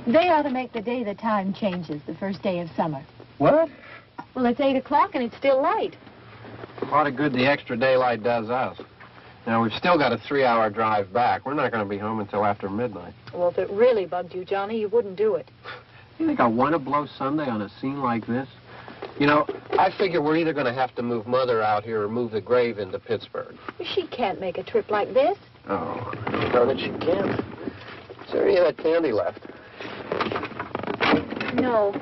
They ought to make the day the time changes, the first day of summer. What? Well, it's 8 o'clock and it's still light. A lot of good the extra daylight does us. Now, we've still got a 3-hour drive back. We're not going to be home until after midnight. Well, if it really bugged you, Johnny, you wouldn't do it. You think I want to blow Sunday on a scene like this? You know, I figure we're either going to have to move Mother out here or move the grave into Pittsburgh. She can't make a trip like this. Oh, darn it, she can't. Is there any of that candy left? No.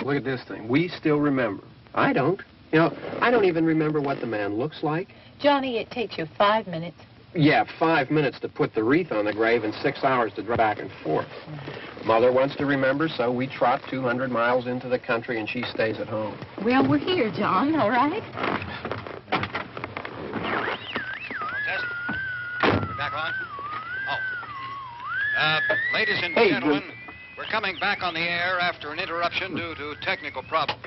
Look at this thing. We still remember. I don't. You know, I don't even remember what the man looks like. Johnny, it takes you 5 minutes. Yeah, 5 minutes to put the wreath on the grave and 6 hours to drive back and forth. Mother wants to remember, so we trot 200 miles into the country and she stays at home. Well, we're here, John, all right? Test. We're back on? Oh. Ladies and gentlemen, we're coming back on the air after an interruption due to technical problems.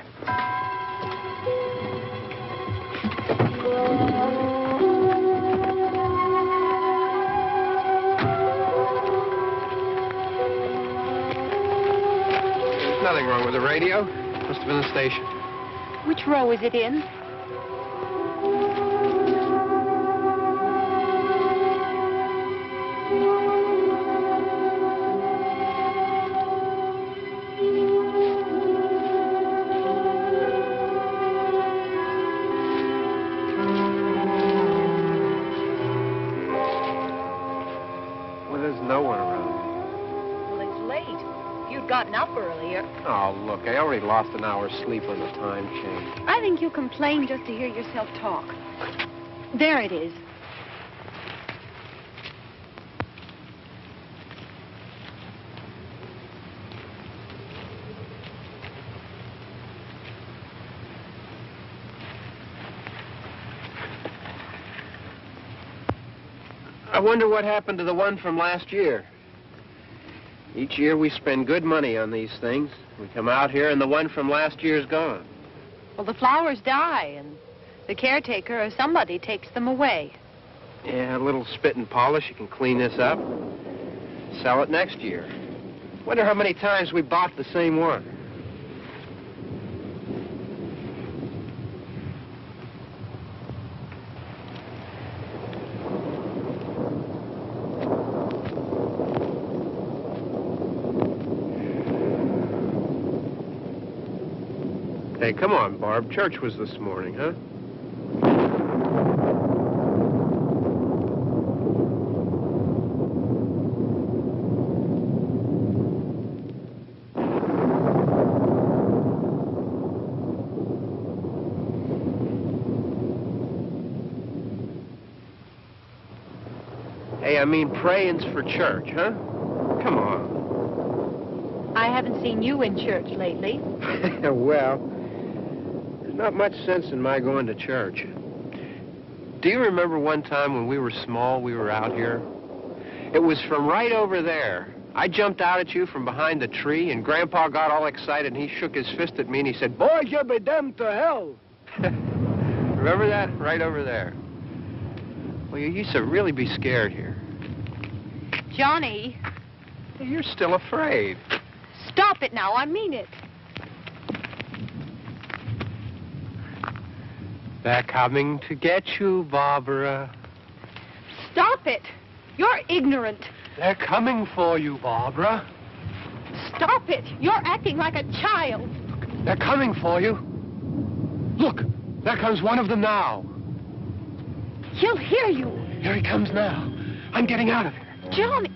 There's nothing wrong with the radio. Must have been the station. Which row is it in? Gotten up earlier. Oh, look, I already lost an hour's sleep on the time change. I think you complain just to hear yourself talk. There it is. I wonder what happened to the one from last year. Each year we spend good money on these things. We come out here and the one from last year's gone. Well, the flowers die and the caretaker or somebody takes them away. Yeah, a little spit and polish. You can clean this up. Sell it next year. Wonder how many times we bought the same one. Hey, come on, Barb. Church was this morning, huh? I mean praying's for church, huh? Come on. I haven't seen you in church lately. Well, there's not much sense in my going to church. Do you remember one time when we were small, we were out here? It was from right over there. I jumped out at you from behind the tree, and Grandpa got all excited, and he shook his fist at me, and he said, "Boys, you'll be damned to hell." Remember that? Right over there. Well, you used to really be scared here. Johnny. You're still afraid. Stop it now. I mean it. They're coming to get you, Barbara. Stop it. You're ignorant. They're coming for you, Barbara. Stop it. You're acting like a child. They're coming for you. Look, there comes one of them now. He'll hear you. Here he comes now. I'm getting out of here. Johnny.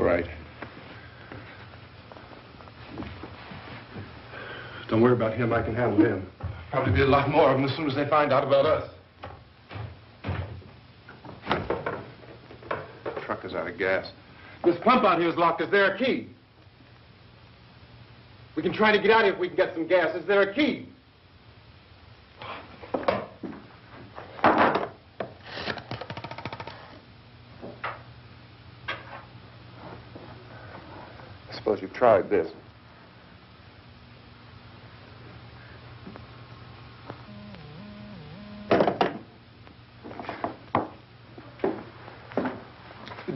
All right. Don't worry about him. I can handle him. Probably be a lot more of them as soon as they find out about us. The truck is out of gas. This pump out here is locked. Is there a key? We can try to get out of here if we can get some gas. Is there a key? I suppose you've tried this.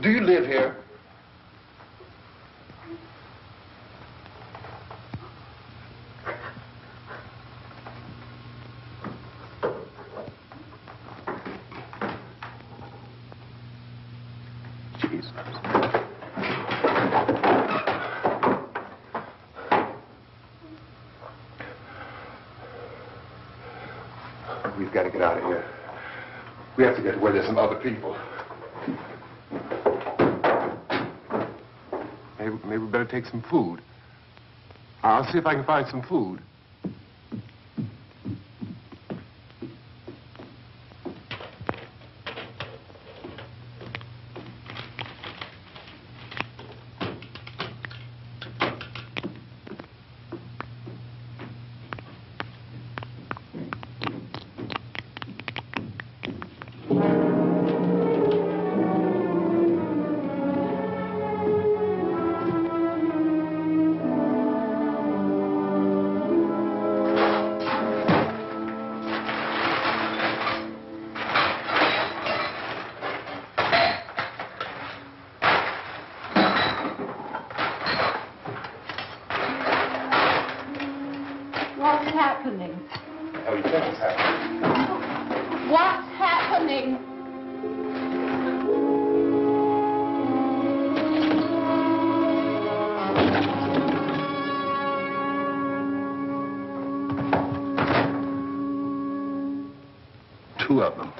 Do you live here? Jesus. We've got to get out of here. We have to get to where there's some other people. Maybe we better take some food. I'll see if I can find some food. What's happening? How do you think it's happening? What's happening? Two of them.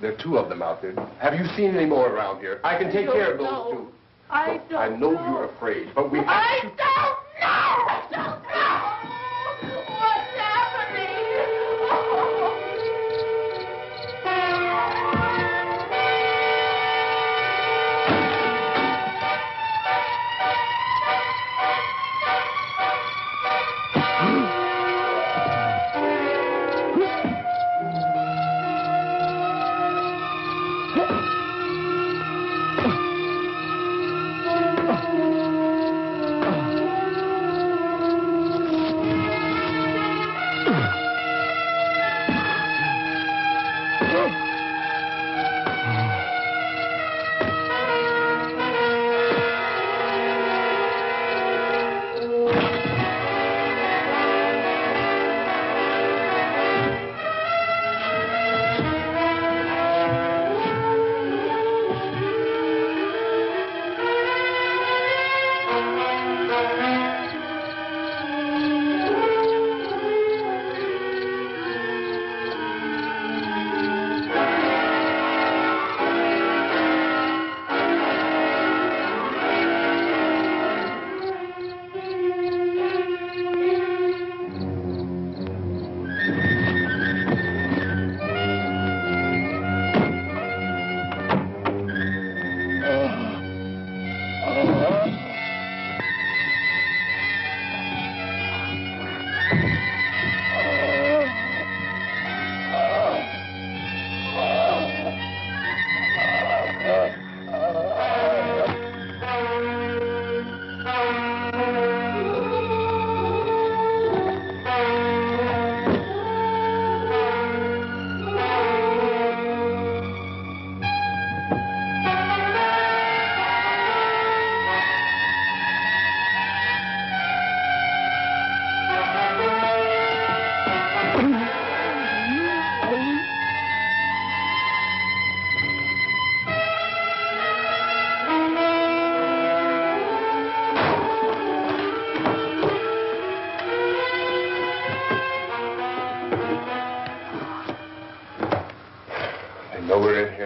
There are two of them out there. Have you seen any more around here? I can take care of those two. I don't I know you're afraid, but we have to... I don't know! I don't know! What's happening?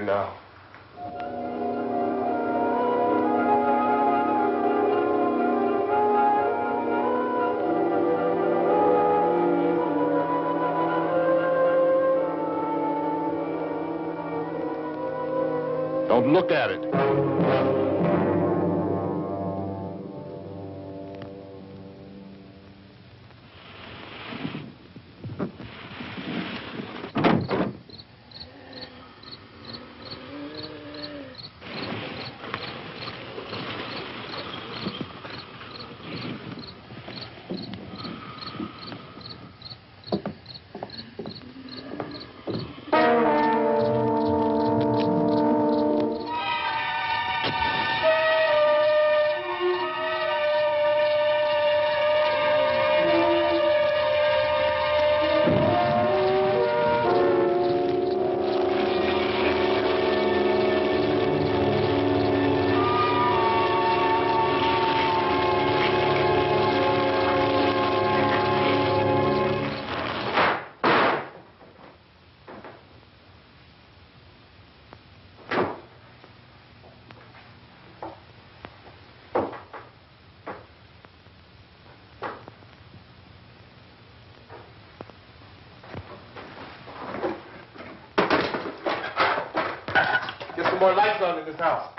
here now. Don't look at it. Get some more lights on in this house.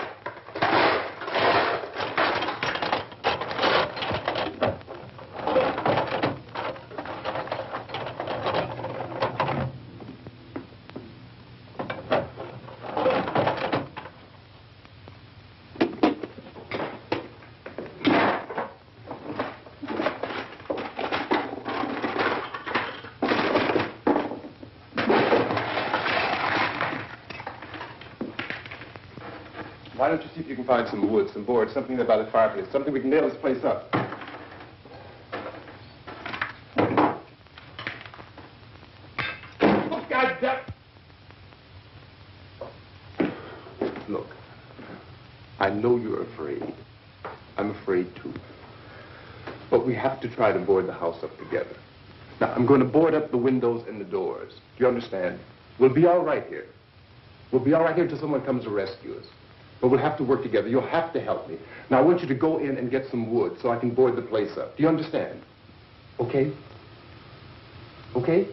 Why don't you see if you can find some wood, some boards, something there by the fireplace, something we can nail this place up. Oh, God damn. Look, I know you're afraid. I'm afraid too. But we have to try to board the house up together. Now, I'm going to board up the windows and the doors. Do you understand? We'll be all right here. We'll be all right here until someone comes to rescue us. But we'll have to work together. You'll have to help me. Now, I want you to go in and get some wood so I can board the place up. Do you understand? Okay? Okay?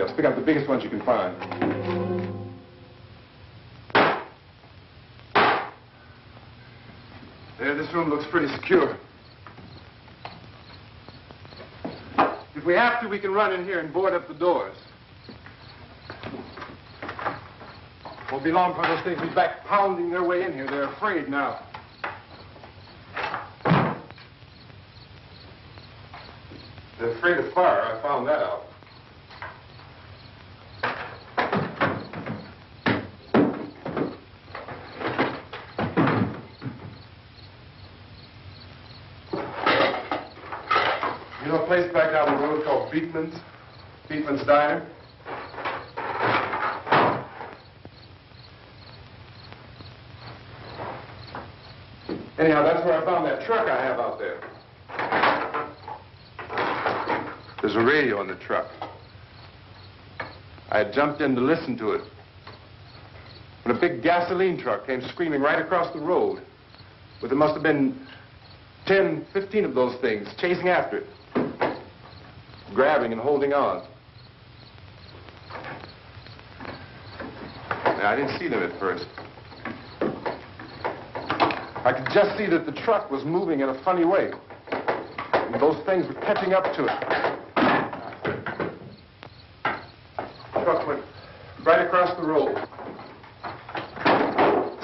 Just pick up the biggest ones you can find. There, this room looks pretty secure. If we have to, we can run in here and board up the doors. Won't be long before those things will be back pounding their way in here. They're afraid now. They're afraid of fire. I found that out. You know a place back down the road called Beekman's? Beekman's Diner? Anyhow, that's where I found that truck I have out there. There's a radio in the truck. I had jumped in to listen to it when a big gasoline truck came screaming right across the road. But there must have been 10, 15 of those things chasing after it, grabbing and holding on. Now, I didn't see them at first. I could just see that the truck was moving in a funny way. And those things were catching up to it. The truck went right across the road.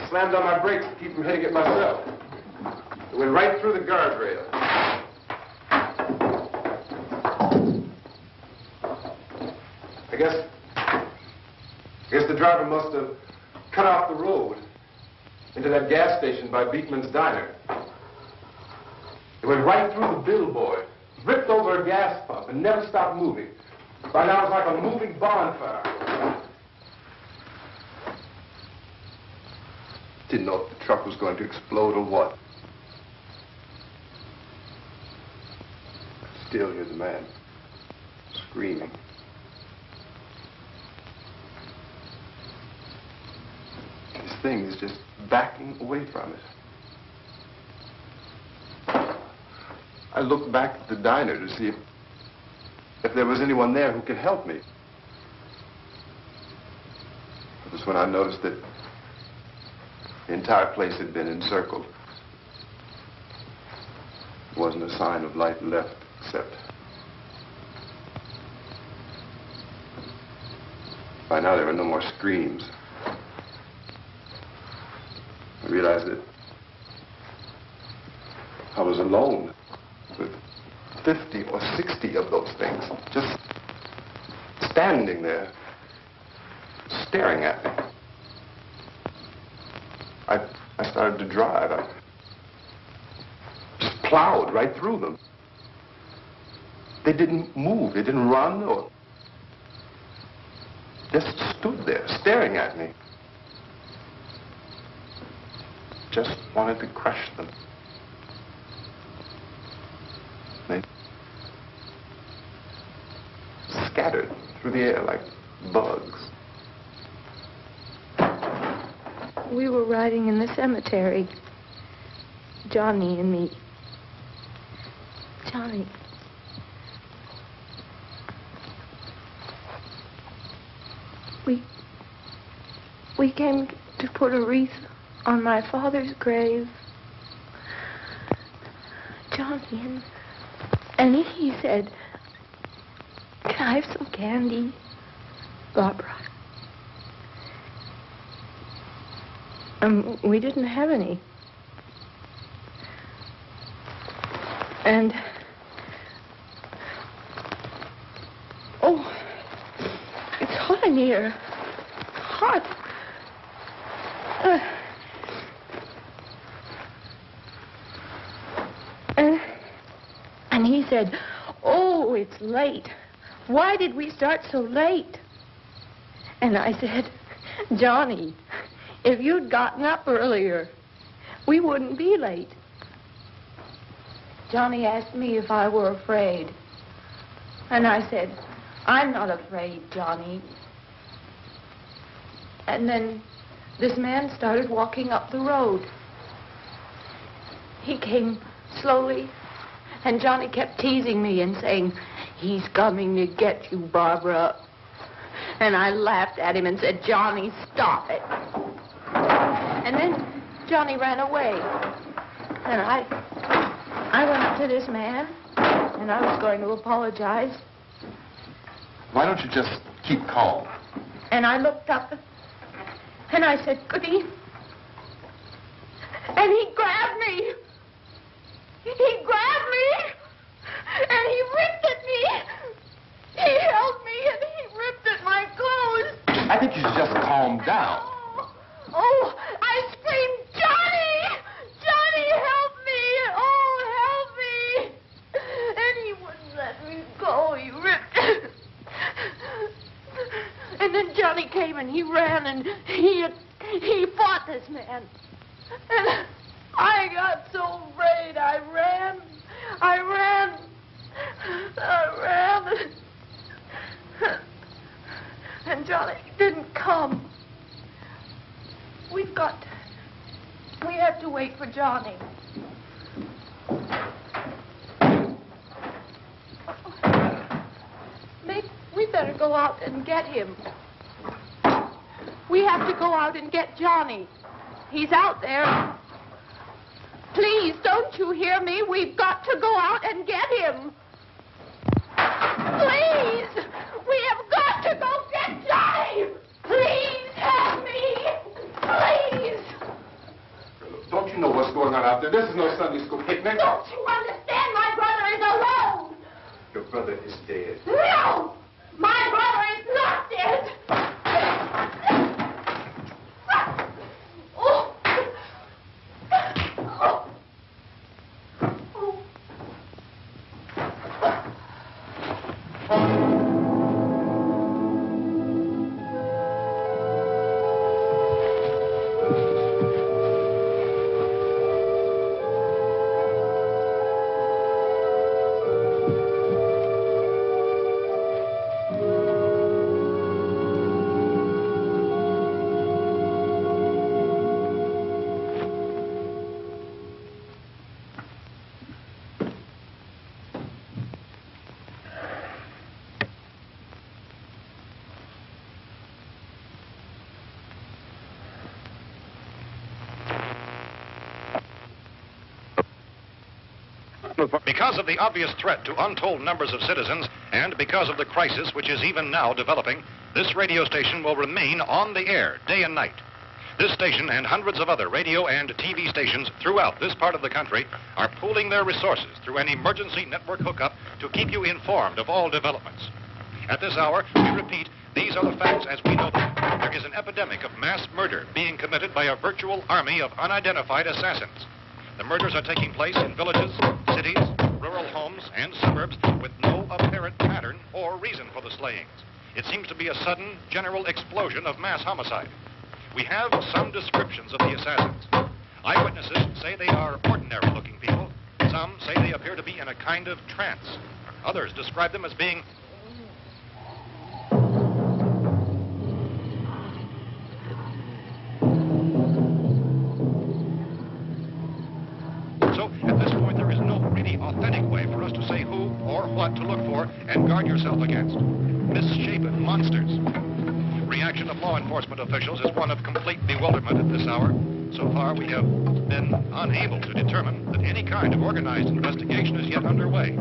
Slammed on my brakes to keep from hitting it myself. It went right through the guardrail. I guess the driver must have cut off the road into that gas station by Beekman's Diner. It went right through the billboard, ripped over a gas pump, and never stopped moving. By now, it's like a moving bonfire. Didn't know if the truck was going to explode or what. Still, here's a man screaming. This thing is just backing away from it. I looked back at the diner to see if there was anyone there who could help me. It was when I noticed that the entire place had been encircled. There wasn't a sign of light left except by now there were no more screams. I realized that I was alone with 50 or 60 of those things, just standing there, staring at me. I started to drive. I just plowed right through them. They didn't move. They didn't run or just stood there, staring at me. Just wanted to crush them. They scattered through the air like bugs. We were riding in the cemetery, Johnny and me. Johnny. We came to put a wreath on my father's grave. Johnny, and he said, "Can I have some candy, Barbara?" We didn't have any. And, oh, it's hot in here. Hot. And he said, "Oh, it's late. Why did we start so late?" And I said, "Johnny, if you'd gotten up earlier, we wouldn't be late." Johnny asked me if I were afraid. And I said, "I'm not afraid, Johnny." And then this man started walking up the road. He came slowly, and Johnny kept teasing me and saying, "He's coming to get you, Barbara." And I laughed at him and said, Johnny, stop it. And then Johnny ran away. And I went up to this man, and I was going to apologize. Why don't you just keep calm? And I looked up, and I said, Goody. And he grabbed me. He grabbed me, and he ripped at me. He held me, and he ripped at my clothes. I think you should just calm down. Oh, I screamed, Johnny! Johnny, help me! Oh, help me! And he wouldn't let me go. He ripped. And then Johnny came and he ran and he fought this man. And I got so afraid. I ran. And Johnny didn't come. We have to wait for Johnny. We better go out and get him. We have to go out and get Johnny. He's out there. Please, don't you hear me? We've got to go out and get him. Please! We have got to go get Johnny! Please help me! Please! Don't you know what's going on out there? This is no Sunday school picnic. Don't you understand? My brother is alone! Your brother is dead. No! My brother is not dead! Oh. Oh. Because of the obvious threat to untold numbers of citizens, and because of the crisis which is even now developing, this radio station will remain on the air day and night. This station and hundreds of other radio and TV stations throughout this part of the country are pooling their resources through an emergency network hookup to keep you informed of all developments. At this hour, we repeat, these are the facts as we know them. There is an epidemic of mass murder being committed by a virtual army of unidentified assassins. The murders are taking place in villages, cities, rural homes, and suburbs with no apparent pattern or reason for the slayings. It seems to be a sudden, general explosion of mass homicide. We have some descriptions of the assassins. Eyewitnesses say they are ordinary-looking people. Some say they appear to be in a kind of trance. Others describe them as being authentic way for us to say who or what to look for and guard yourself against. Misshapen monsters. Reaction of law enforcement officials is one of complete bewilderment at this hour. So far, we have been unable to determine that any kind of organized investigation is yet underway.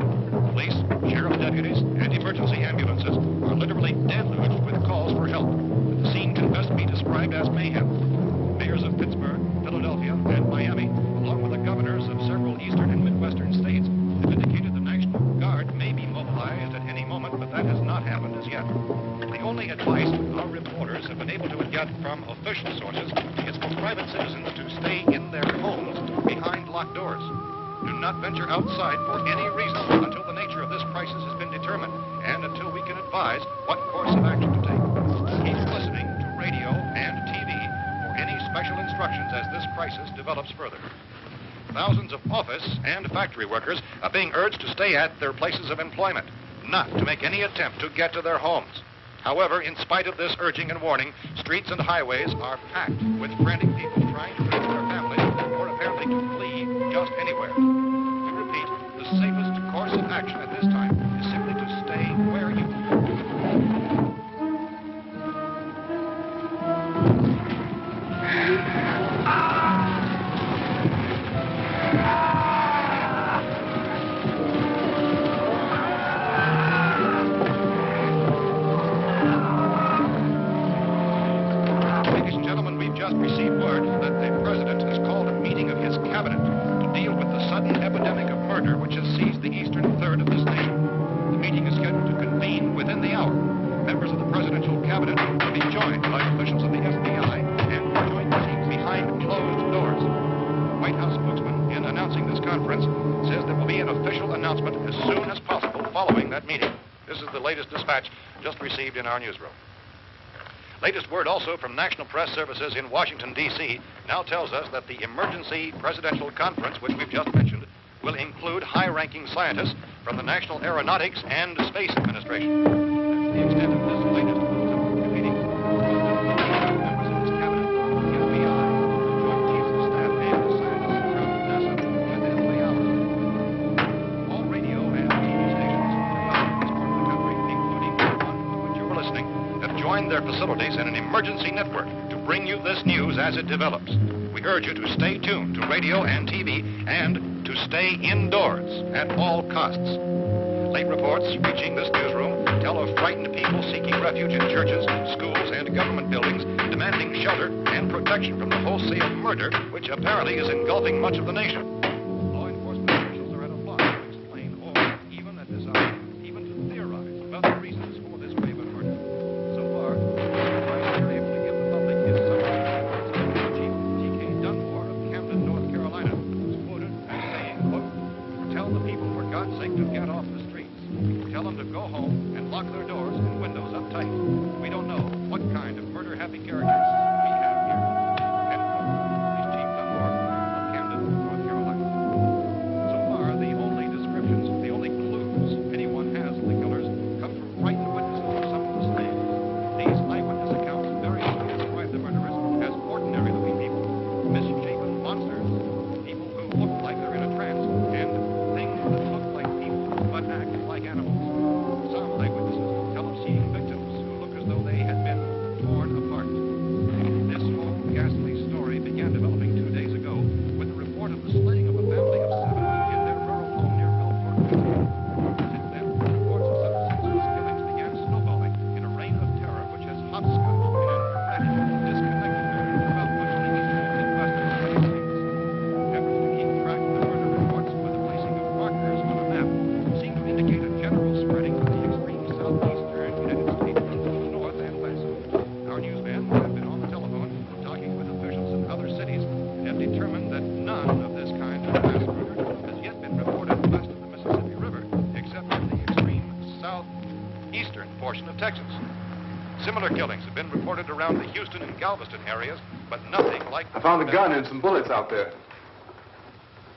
Police, sheriff deputies, and emergency ambulances are literally deluged with calls for help. The scene can best be described as mayhem. Mayors of Pittsburgh, Philadelphia, and Miami, along with the governors of several eastern and midwestern states, have indicated the National Guard may be mobilized at any moment, but that has not happened as yet. The only advice our reporters have been able to get from official sources is for private citizens to stay in their homes behind locked doors. Do not venture outside for any reason until the nature of this crisis has been determined and until we can advise what course of action to take. Keep listening to radio and TV for any special instructions as this crisis develops further. Thousands of office and factory workers are being urged to stay at their places of employment, not to make any attempt to get to their homes. However, in spite of this urging and warning, streets and highways are packed with frantic people trying to reach their families or apparently to flee just anywhere. We repeat, the safest course of action at this time is simply to stay where you are. received word that the president has called a meeting of his cabinet to deal with the sudden epidemic of murder which has seized the eastern third of this nation. The meeting is scheduled to convene within the hour. Members of the presidential cabinet will be joined by officials of the FBI and joint teams behind closed doors. The White House spokesman, in announcing this conference, says there will be an official announcement as soon as possible following that meeting. This is the latest dispatch just received in our newsroom. Latest word also from National Press Services in Washington, D.C. now tells us that the emergency presidential conference, which we've just mentioned, will include high-ranking scientists from the National Aeronautics and Space Administration. That's the extent of this latest bulletin meeting. Members of his cabinet, the FBI, Joint Chiefs of Staff, and the scientists from NASA within the hour. All radio and TV stations throughout this part of the country, including the one to which you were listening, have joined their facilities in an emergency network to bring you this news as it develops. We urge you to stay tuned to radio and TV and to stay indoors at all costs. Late reports reaching this newsroom tell of frightened people seeking refuge in churches, schools, and government buildings, demanding shelter and protection from the wholesale murder which apparently is engulfing much of the nation. Law enforcement officials are at a loss to explain or even at this hour, even to theorize about the reasons for this wave of murder. So far, the advice they're able to give the public is something Chief T.K. Dunmore of Camden, North Carolina, who's quoted as saying, quote, "Tell the people, for God's sake, to get off the streets. Tell them to go home and lock their doors and windows up tight. We don't know what kind of murder-happy characters we have here." End quote. He's Chief Dunmore of Camden, North Carolina. So far, the only descriptions, the only clues anyone has of the killers come from frightened witnesses of some of the slain. These eyewitness accounts variously describe the murderers as ordinary-looking people, misshapen monsters, people who look like they're in a trance, and things that look like people but act like animals. Some eyewitnesses tell of seeing victims who look as though they had been torn apart. This whole ghastly story began developing 2 days ago with the report of the slaying of a family of 7 in their rural home near Belfort, Virginia. Since then, reports of such senseless killings began snowballing in a reign of terror which has hopscotched in an erratic, disconnected manner throughout much of the eastern and midwestern United States. Efforts to keep track of the murder reports with the placing of markers on a map seem to indicate a general spreading of the extreme southeastern United States into the north and west. Our newsmen have been on the telephone talking with officials in other cities and have determined that none of this kind of mass murder has yet been reported west of the Mississippi River, except in the extreme southeastern portion of Texas. Similar killings have been reported around the Houston and Galveston areas, but nothing like... I found a gun and some bullets out there.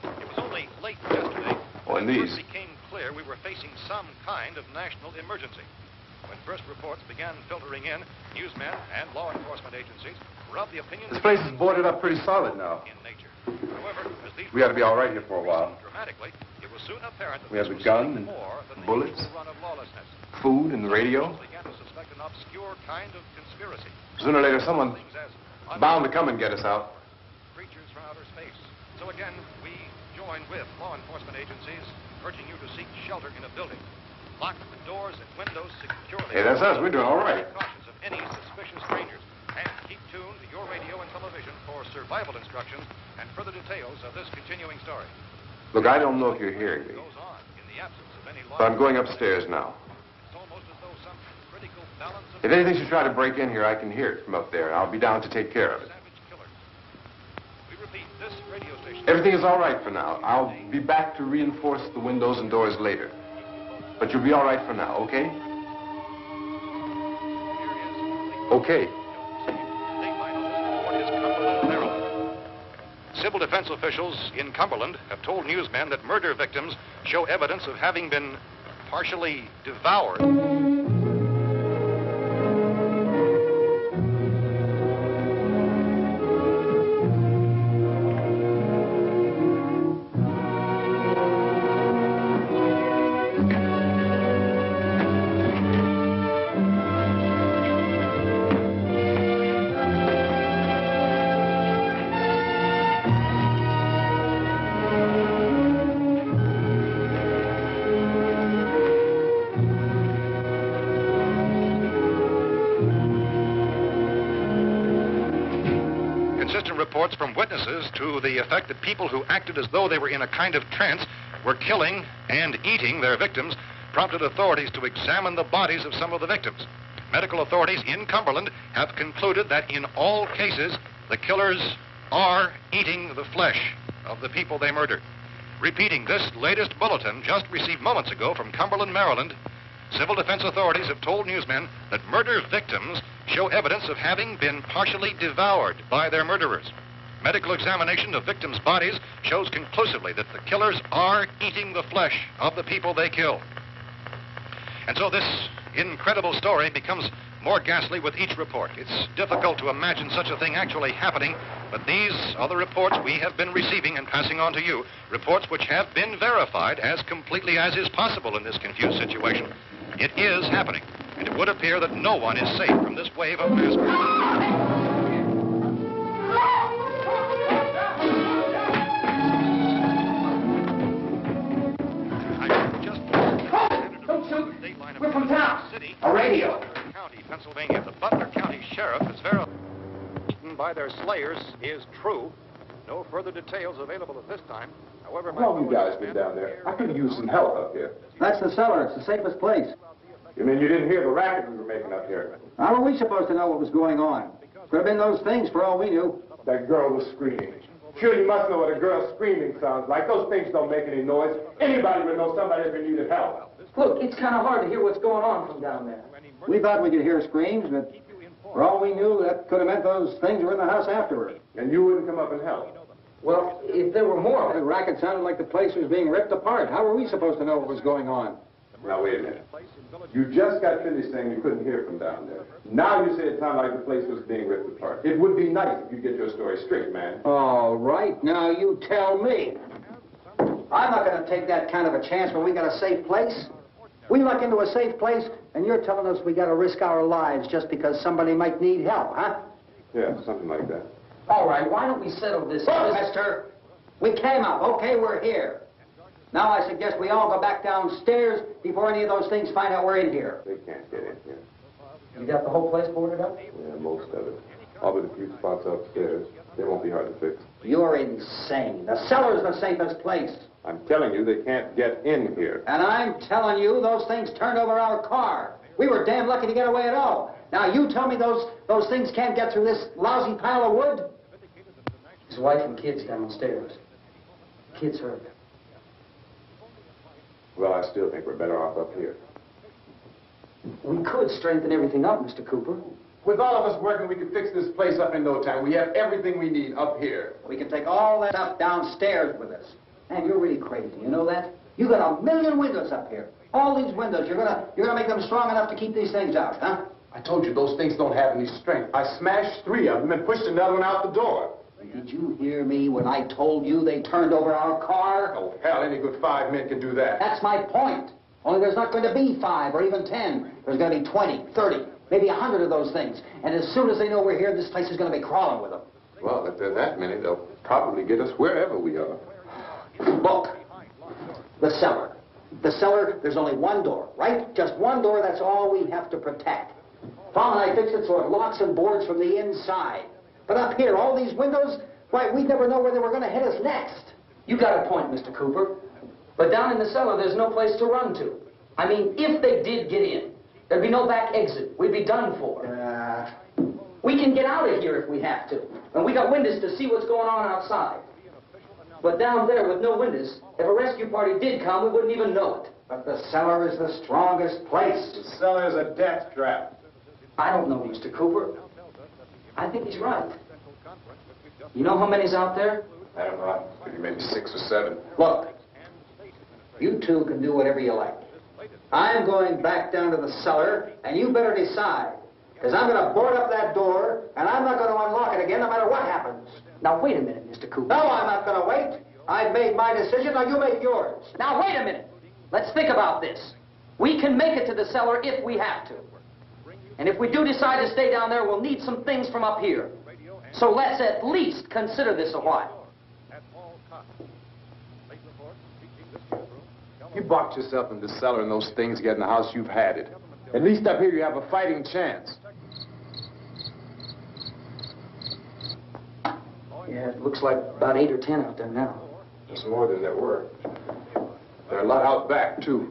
It was only late yesterday Oh, and when it these. first became clear we were facing some kind of national emergency. When first reports began filtering in, newsmen and law enforcement agencies were of the opinion This place is boarded up pretty solid now. in nature. However, as these We ought to be all right here for a while. dramatically, it was soon apparent that We have this a was gun something and more than the bullets. usual run of lawlessness. Food and the radio. Some began to suspect an obscure kind of conspiracy. Sooner or later, someone Things as bound to come and get us out. creatures from outer space. So again, we join with law enforcement agencies, urging you to seek shelter in a building. Lock the doors and windows securely. Hey, that's us. We're doing all right. Take cautious of any suspicious strangers. And keep tuned to your radio and television for survival instructions and further details of this continuing story. Look, I don't know if you're hearing me, Goes on in the absence of any law. but I'm going upstairs now. It's almost as though some critical balance of If anything should try to break in here, I can hear it from up there. I'll be down to take care of it. savage killers. We repeat, this radio station... Everything is all right for now. I'll be back to reinforce the windows and doors later. But you'll be all right for now, okay? Okay. Civil defense officials in Cumberland have told newsmen that murder victims show evidence of having been partially devoured. inconsistent reports from witnesses to the effect that people who acted as though they were in a kind of trance were killing and eating their victims prompted authorities to examine the bodies of some of the victims. Medical authorities in Cumberland have concluded that in all cases, the killers are eating the flesh of the people they murdered. Repeating this latest bulletin just received moments ago from Cumberland, Maryland, civil defense authorities have told newsmen that murder victims show evidence of having been partially devoured by their murderers. Medical examination of victims' bodies shows conclusively that the killers are eating the flesh of the people they kill. And so this incredible story becomes more ghastly with each report. It's difficult to imagine such a thing actually happening, but these are the reports we have been receiving and passing on to you, reports which have been verified as completely as is possible in this confused situation. It is happening, and it would appear that no one is safe from this wave of mass murder. We're from town. A radio. County, Pennsylvania. The Butler County Sheriff is verified by their slayers is true. No further details available at this time. However, How long you guys been down there? I could use some help up here. That's the cellar. It's the safest place. You mean you didn't hear the racket we were making up here? How were we supposed to know what was going on? Could have been those things for all we knew. That girl was screaming. Sure, you must know what a girl screaming sounds like. Those things don't make any noise. Anybody would know somebody ever needed help. Look, it's kind of hard to hear what's going on from down there. We thought we could hear screams, but for all we knew, that could have meant those things were in the house afterward. And you wouldn't come up and help? Well, if there were more, the racket sounded like the place was being ripped apart. How were we supposed to know what was going on? Now, wait a minute. You just got finished saying you couldn't hear from down there. Now you say it sounded like the place was being ripped apart. It would be nice if you get your story straight, man. All right, now you tell me. I'm not going to take that kind of a chance when we got a safe place. We luck into a safe place, and you're telling us we got to risk our lives just because somebody might need help, huh? Yeah, something like that. All right, why don't we settle this? Look, mister, we came up. Okay, we're here. Now I suggest we all go back downstairs before any of those things find out we're in here. They can't get in here. You got the whole place boarded up? Yeah, most of it. All but a few spots upstairs. They won't be hard to fix. You're insane. The cellar's the safest place. I'm telling you, they can't get in here. And I'm telling you, those things turned over our car. We were damn lucky to get away at all. Now, you tell me those things can't get through this lousy pile of wood? His wife and kids downstairs. Kids hurt. Well, I still think we're better off up here. We could strengthen everything up, Mr. Cooper. With all of us working, we could fix this place up in no time. We have everything we need up here. We can take all that stuff downstairs with us. Man, you're really crazy, you know that? You got 1 million windows up here. All these windows, you're gonna make them strong enough to keep these things out, huh? I told you those things don't have any strength. I smashed 3 of them and pushed another one out the door. Did you hear me when I told you they turned over our car? Oh, hell, any good 5 men can do that. That's my point. Only there's not going to be 5 or even 10. There's going to be 20, 30, maybe 100 of those things. And as soon as they know we're here, this place is going to be crawling with them. Well, if there are that many, they'll probably get us wherever we are. Look, the cellar. The cellar, there's only one door, right? Just one door, that's all we have to protect. Tom and I fixed it so it locks and boards from the inside. But up here, all these windows, why, we'd never know where they were going to hit us next. You got a point, Mr. Cooper. But down in the cellar, there's no place to run to. I mean, if they did get in, there'd be no back exit. We'd be done for. We can get out of here if we have to. And we got windows to see what's going on outside. But down there with no windows, if a rescue party did come, we wouldn't even know it. But the cellar is the strongest place. The cellar is a death trap. I don't know, Mr. Cooper. I think he's right. You know how many's out there? I don't know. Maybe 6 or 7. Look, you two can do whatever you like. I'm going back down to the cellar, and you better decide. Because I'm going to board up that door, and I'm not going to unlock it again no matter what happens. Now, wait a minute, Mr. Cooper. No, I'm not going to wait. I've made my decision, now you make yours. Now, wait a minute. Let's think about this. We can make it to the cellar if we have to. And if we do decide to stay down there, we'll need some things from up here. So let's at least consider this a while. You boxed yourself in the cellar and those things get in the house, you've had it. At least up here you have a fighting chance. Yeah, it looks like about 8 or 10 out there now. There's more than there were. There are a lot out back, too.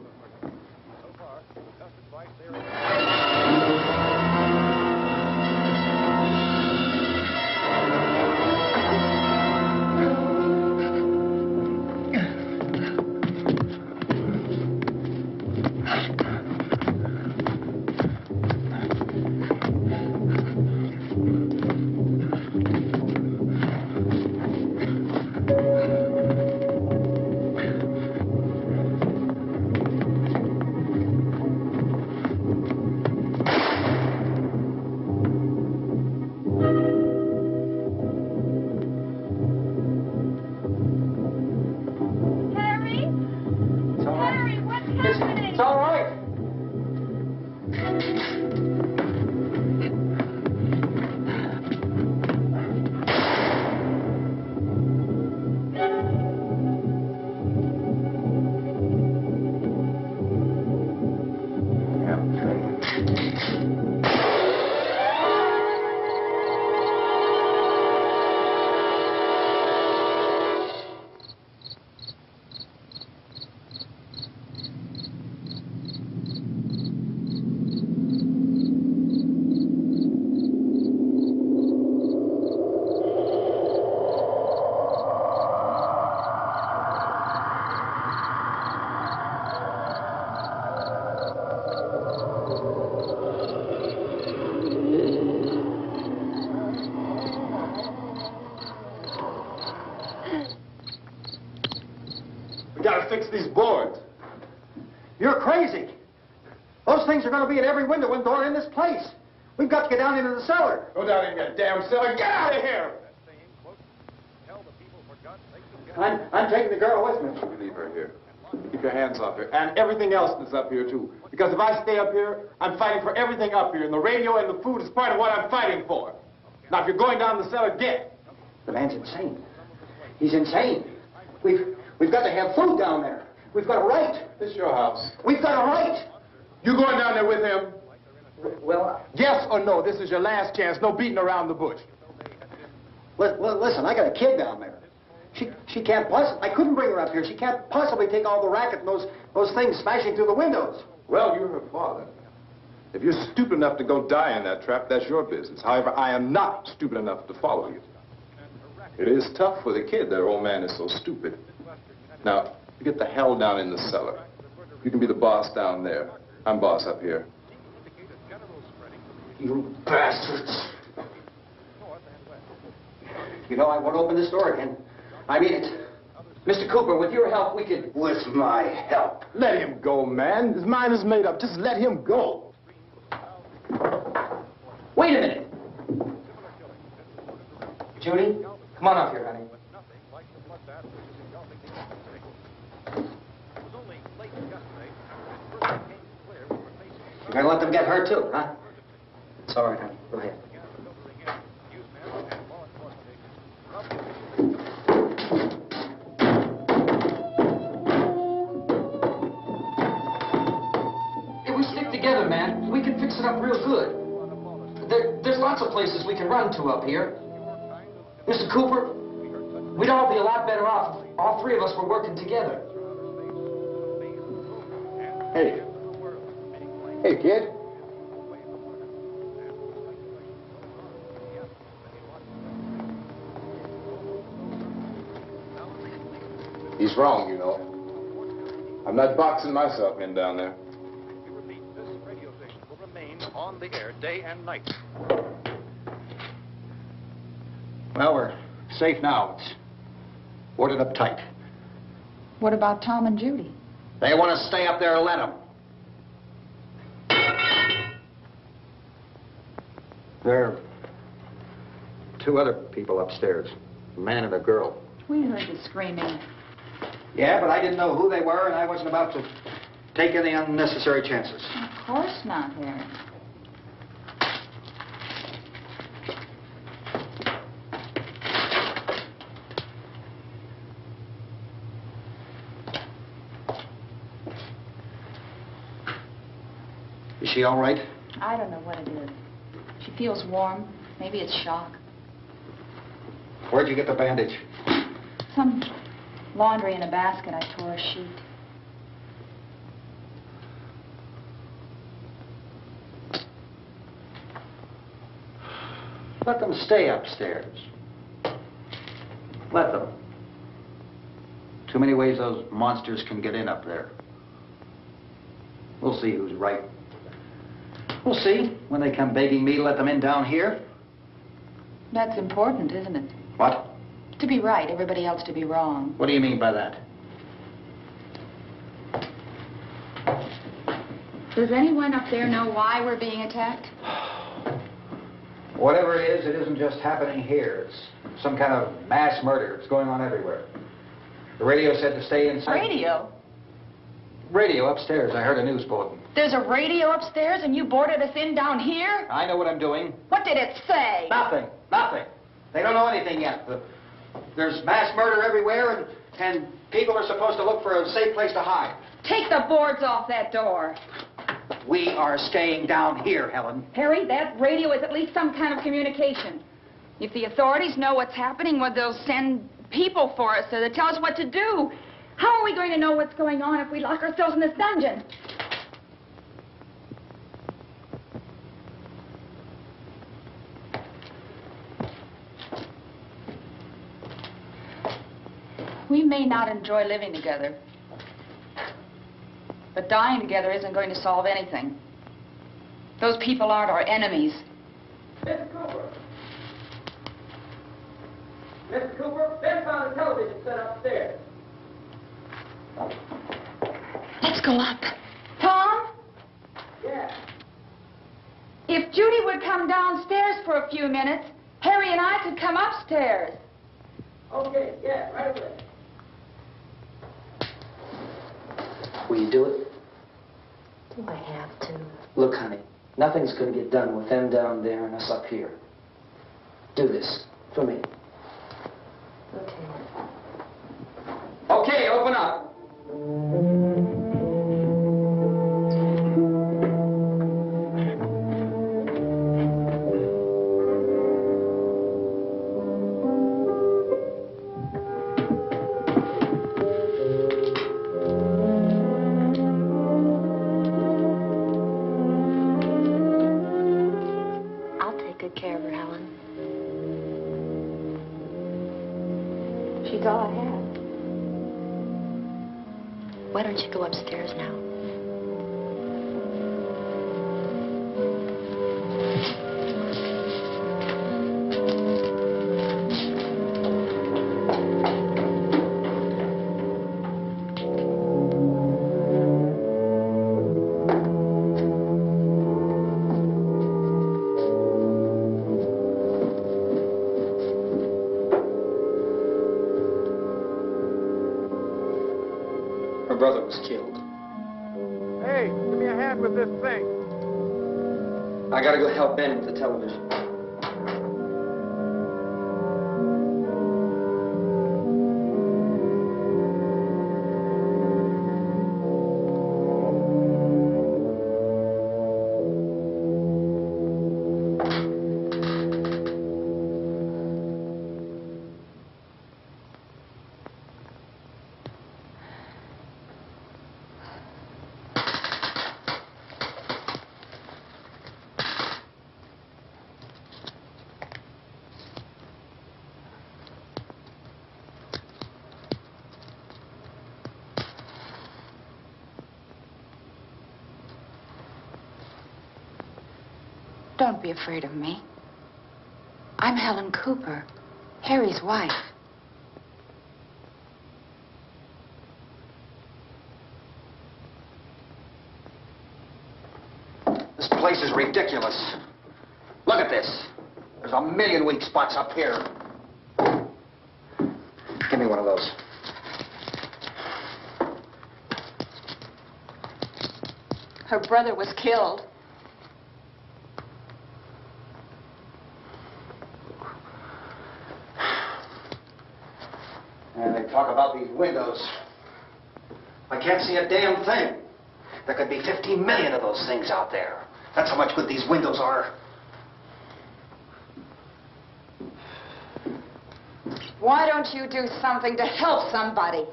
Fix these boards. You're crazy. Those things are going to be at every window and door in this place. We've got to get down into the cellar. Go down in that damn cellar. Get out of here! I'm taking the girl with me. You leave her here. Keep your hands off her. And everything else that's up here, too. Because if I stay up here, I'm fighting for everything up here. And the radio and the food is part of what I'm fighting for. Now, if you're going down the cellar, get. The man's insane. He's insane. We've got to have food down there. We've got a right. This is your house. We've got a right. You going down there with him? Well, Yes or no? This is your last chance. No beating around the bush. listen, I got a kid down there. She can't possibly, I couldn't bring her up here. She can't possibly take all the racket and those things smashing through the windows. Well, you're her father. If you're stupid enough to go die in that trap, that's your business. However, I am not stupid enough to follow you. It is tough for the kid. That old man is so stupid. Now, you get the hell down in the cellar. You can be the boss down there. I'm boss up here. You bastards. You know, I won't open this door again. I mean it. Mr. Cooper, with your help, we could... With my help? Let him go, man. His mind is made up. Just let him go. Wait a minute. Judy, come on up here, honey. You're gonna let them get hurt, too, huh? It's all right, honey. Go ahead. If we stick together, man, we can fix it up real good. There's lots of places we can run to up here. Mr. Cooper, we'd all be a lot better off if all three of us were working together. Hey. Hey, kid. He's wrong, you know. I'm not boxing myself in down there. We repeat, this radio station will remain on the air day and night. Well, we're safe now. It's boarded up tight. What about Tom and Judy? They want to stay up there and let them. There are two other people upstairs, a man and a girl. We heard the screaming. Yeah, but I didn't know who they were, and I wasn't about to take any unnecessary chances. Of course not, Harry. Is she all right? I don't know what it is. She feels warm. Maybe it's shock. Where'd you get the bandage? Some laundry in a basket. I tore a sheet. Let them stay upstairs. Let them. Too many ways those monsters can get in up there. We'll see who's right. We'll see when they come begging me to let them in down here. That's important, isn't it? What? To be right, everybody else to be wrong. What do you mean by that? Does anyone up there know why we're being attacked? Whatever it is, it isn't just happening here. It's some kind of mass murder. It's going on everywhere. The radio said to stay inside. Radio? Radio upstairs. I heard a news bulletin. There's a radio upstairs and you boarded us in down here? I know what I'm doing. What did it say? Nothing. Nothing. They don't know anything yet. There's mass murder everywhere, and people are supposed to look for a safe place to hide. Take the boards off that door. We are staying down here, Helen. Harry, that radio is at least some kind of communication. If the authorities know what's happening, well, they'll send people for us so they tell us what to do. How are we going to know what's going on if we lock ourselves in this dungeon? We may not enjoy living together, but dying together isn't going to solve anything. Those people aren't our enemies. Mr. Cooper! Mr. Cooper, Ben found a television set upstairs. Let's go up. Tom? Yeah. If Judy would come downstairs for a few minutes, Harry and I could come upstairs. Okay, yeah, right away. Will you do it? Do I have to? Look, honey, nothing's going to get done with them down there and us up here. Do this for me. Okay. Okay, open up. I'll take good care of her, Helen. She's all I have. Why don't you go upstairs now? Her brother was killed. Hey, give me a hand with this thing. I gotta go help Ben with the television. Don't be afraid of me. I'm Helen Cooper, Harry's wife. This place is ridiculous. Look at this. There's a million weak spots up here. Give me one of those. Her brother was killed. And they talk about these windows. I can't see a damn thing. There could be 15 million of those things out there. That's how much good these windows are. Why don't you do something to help somebody?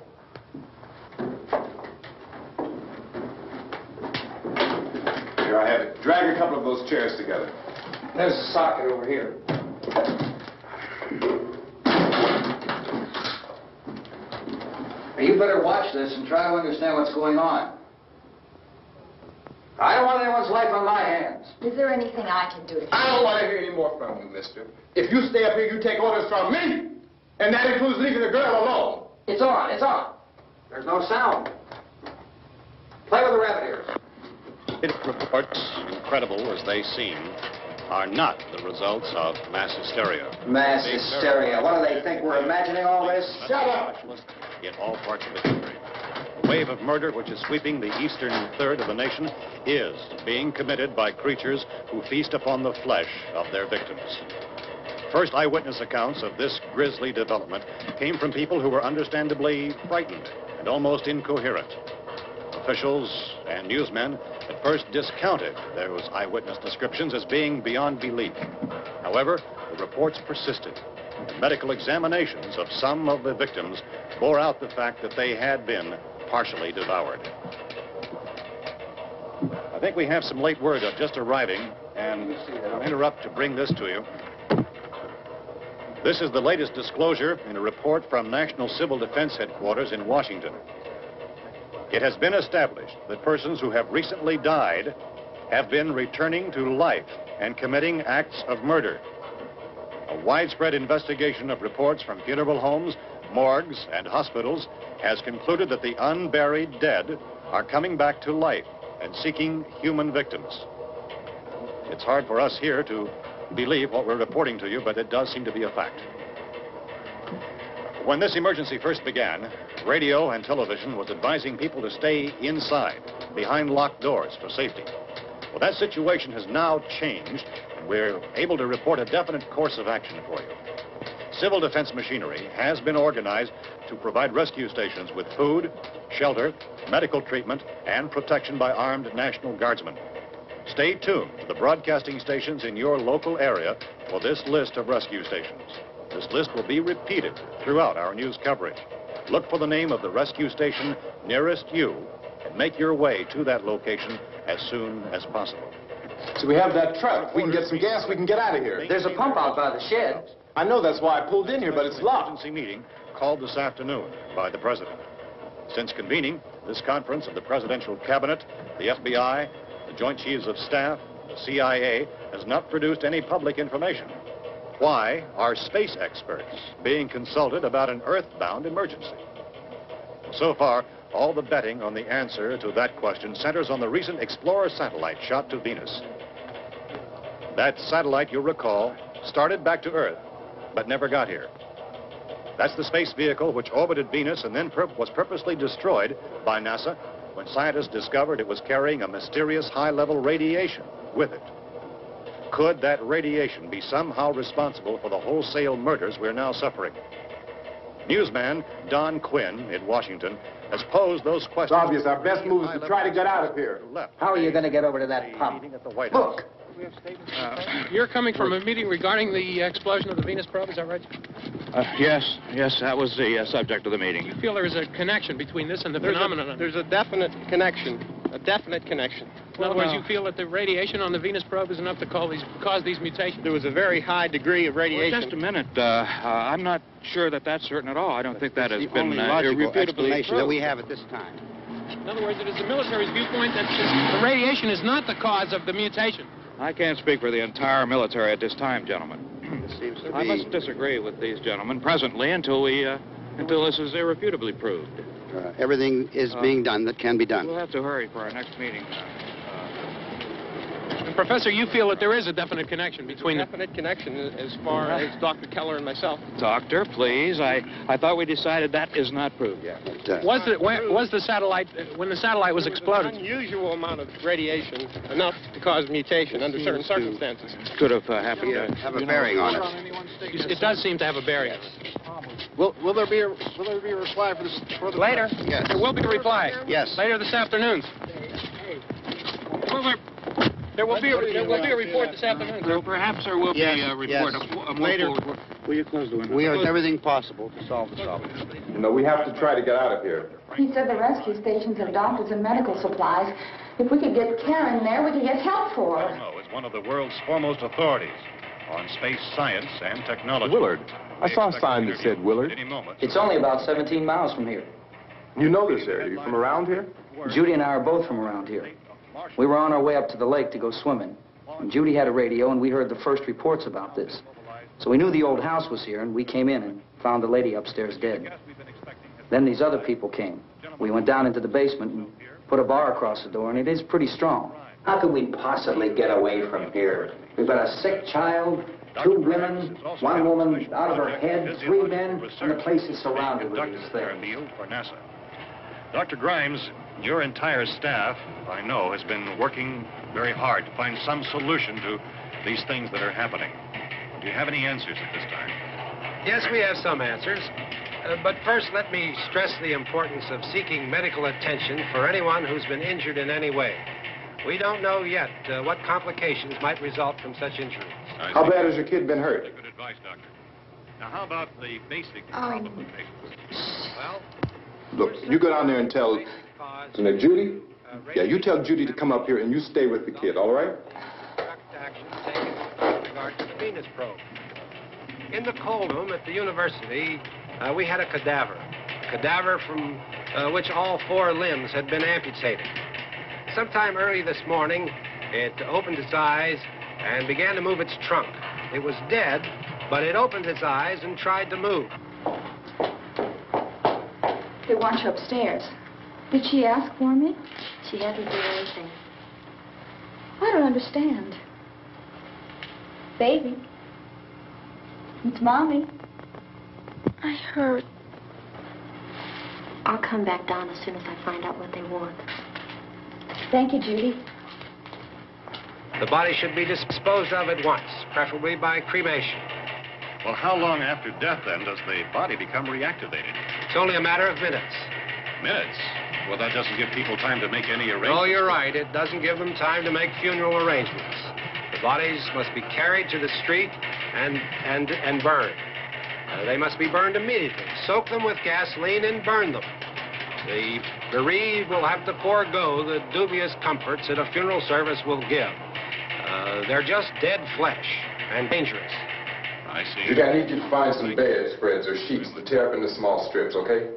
Here, I have it. Drag a couple of those chairs together. There's a socket over here. You better watch this and try to understand what's going on. I don't want anyone's life on my hands. Is there anything I can do to help? I don't want to hear any more from you, mister. If you stay up here, you take orders from me. And that includes leaving the girl alone. It's on, it's on. There's no sound. Play with the rabbit ears. Reports, incredible as they seem, are not the results of mass hysteria. Mass hysteria. What do they think? We're imagining all this? Shut up! In all parts of the country. The wave of murder which is sweeping the eastern third of the nation is being committed by creatures who feast upon the flesh of their victims. First eyewitness accounts of this grisly development came from people who were understandably frightened and almost incoherent. Officials and newsmen at first discounted those eyewitness descriptions as being beyond belief. However, the reports persisted. And medical examinations of some of the victims bore out the fact that they had been partially devoured. I think we have some late word just arriving, and I'll interrupt to bring this to you. This is the latest disclosure in a report from National Civil Defense Headquarters in Washington. It has been established that persons who have recently died have been returning to life and committing acts of murder. A widespread investigation of reports from funeral homes, morgues, and hospitals has concluded that the unburied dead are coming back to life and seeking human victims. It's hard for us here to believe what we're reporting to you, but it does seem to be a fact. When this emergency first began, radio and television was advising people to stay inside, behind locked doors for safety. Well, that situation has now changed, and we're able to report a definite course of action for you. Civil defense machinery has been organized to provide rescue stations with food, shelter, medical treatment, and protection by armed National Guardsmen. Stay tuned to the broadcasting stations in your local area for this list of rescue stations. This list will be repeated throughout our news coverage. Look for the name of the rescue station nearest you and make your way to that location as soon as possible. So we have that truck. If we can get some gas, we can get out of here. There's a pump out by the shed. I know, that's why I pulled in here, but it's locked. Emergency meeting called this afternoon by the President. Since convening this conference of the Presidential Cabinet, the FBI, the Joint Chiefs of Staff, the CIA has not produced any public information. Why are space experts being consulted about an earthbound emergency? So far, all the betting on the answer to that question centers on the recent Explorer satellite shot to Venus. That satellite, you'll recall, started back to Earth, but never got here. That's the space vehicle which orbited Venus and then was purposely destroyed by NASA when scientists discovered it was carrying a mysterious high-level radiation with it. Could that radiation be somehow responsible for the wholesale murders we're now suffering? Newsman Don Quinn in Washington has posed those questions. It's obvious our best move is to try to get out of here. How are you going to get over to that pump? Look! You're coming from a meeting regarding the explosion of the Venus probe, is that right? Yes, that was the subject of the meeting. You feel there is a connection between this and the phenomenon? There's a definite connection. In other words, you feel that the radiation on the Venus probe is enough to cause these mutations? There was a very high degree of radiation. Well, just a minute. I'm not sure that that's certain at all. I don't think that has been irrefutably explanation that we have at this time. In other words, it is the military's viewpoint that the radiation is not the cause of the mutation. I can't speak for the entire military at this time, gentlemen. This seems to be... I must disagree with these gentlemen presently until this is irrefutably proved. Everything is being done that can be done. We'll have to hurry for our next meeting. And Professor, you feel that there is a definite connection between them? Definite connection as far as Dr. Keller and myself. Doctor, please. I thought we decided that is not proved yet. Was the satellite, when the satellite was exploded? An unusual amount of radiation, enough to cause mutation under certain circumstances. Could have happened. Have a bearing on it. It does seem to have a bearing. Will there be a reply for this? Later? Yes. There will be a reply. Yes. Later this afternoon. There will be a report this afternoon. Perhaps there will be a report. Yes. Later. Will you close the window? We are doing everything possible to solve the problem. You know, we have to try to get out of here. He said the rescue stations have doctors and medical supplies. If we could get care in there, we could get help for her. Romero is one of the world's foremost authorities on space science and technology. Willard. I saw a sign that said Willard. Any moment. It's only about 17 miles from here. You know this area. You from around here? Judy and I are both from around here. We were on our way up to the lake to go swimming. And Judy had a radio, and we heard the first reports about this. So we knew the old house was here, and we came in and found the lady upstairs dead. Then these other people came. We went down into the basement and put a bar across the door, and it is pretty strong. How could we possibly get away from here? We've got a sick child, 2 women, 1 woman out of her head, 3 men, and the place is surrounded with these things. For NASA. Dr. Grimes, your entire staff, I know, has been working very hard to find some solution to these things that are happening. Do you have any answers at this time? Yes, we have some answers. But first, let me stress the importance of seeking medical attention for anyone who's been injured in any way. We don't know yet what complications might result from such injuries. How bad has your kid been hurt? Good advice, Doctor. Now, how about the basic problem of patients? Well, Look, you go down there and tell... Judy? Yeah, you tell Judy to come up here and you stay with the kid, all right? Direct action taken with regard to the Venus probe. In the cold room at the university, we had a cadaver from which all 4 limbs had been amputated. Sometime early this morning, it opened its eyes and began to move its trunk. It was dead, but it opened its eyes and tried to move. They want you upstairs. Did she ask for me? She hasn't done anything. I don't understand. Baby. It's Mommy. I heard. I'll come back down as soon as I find out what they want. Thank you, Judy. The body should be disposed of at once, preferably by cremation. Well, how long after death, then, does the body become reactivated? It's only a matter of minutes. Minutes? Well, that doesn't give people time to make any arrangements. Oh, you're right. It doesn't give them time to make funeral arrangements. The bodies must be carried to the street and burned. They must be burned immediately. Soak them with gasoline and burn them. The bereaved will have to forego the dubious comforts that a funeral service will give. They're just dead flesh and dangerous. I see. Judy, I need you to find some bedspreads or sheets to tear up into small strips, okay?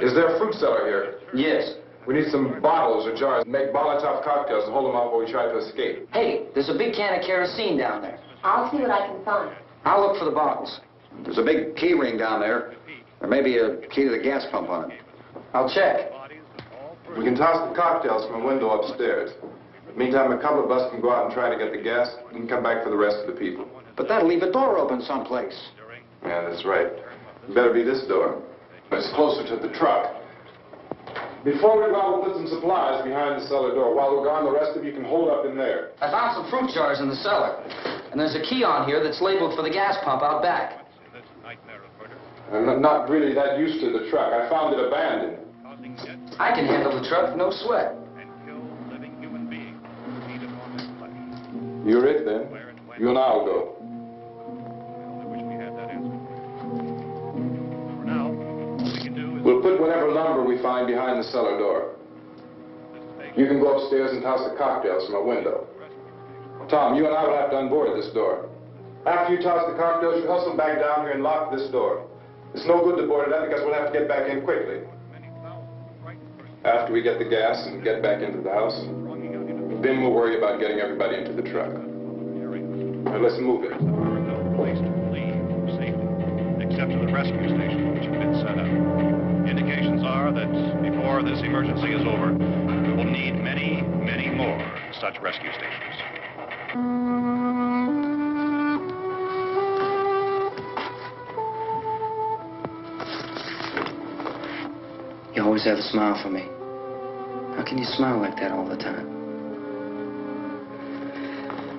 Is there a fruit cellar here? Yes. We need some bottles or jars. Make Molotov cocktails and hold them out while we try to escape. Hey, there's a big can of kerosene down there. I'll see what I can find. I'll look for the bottles. There's a big key ring down there. There may be a key to the gas pump on it. I'll check. We can toss the cocktails from a window upstairs. Meantime, a couple of us can go out and try to get the gas and come back for the rest of the people. But that'll leave a door open someplace. Yeah, that's right. It better be this door. It's closer to the truck. Before we go out, we'll put some supplies behind the cellar door. While we're gone, the rest of you can hold up in there. I found some fruit jars in the cellar. And there's a key on here that's labeled for the gas pump out back. I'm not really that used to the truck. I found it abandoned. I can handle the truck, no sweat. You're it, then. You and I'll go. We'll put whatever lumber we find behind the cellar door. You can go upstairs and toss the cocktails from a window. Tom, you and I will have to unboard this door. After you toss the cocktails, you hustle back down here and lock this door. It's no good to board it up because we'll have to get back in quickly. After we get the gas and get back into the house, then we'll worry about getting everybody into the truck. Now let's move it. Place to leave safely, except to the rescue station, which have been set up. Indications are that before this emergency is over, we will need many, many more such rescue stations. You always have a smile for me. How can you smile like that all the time?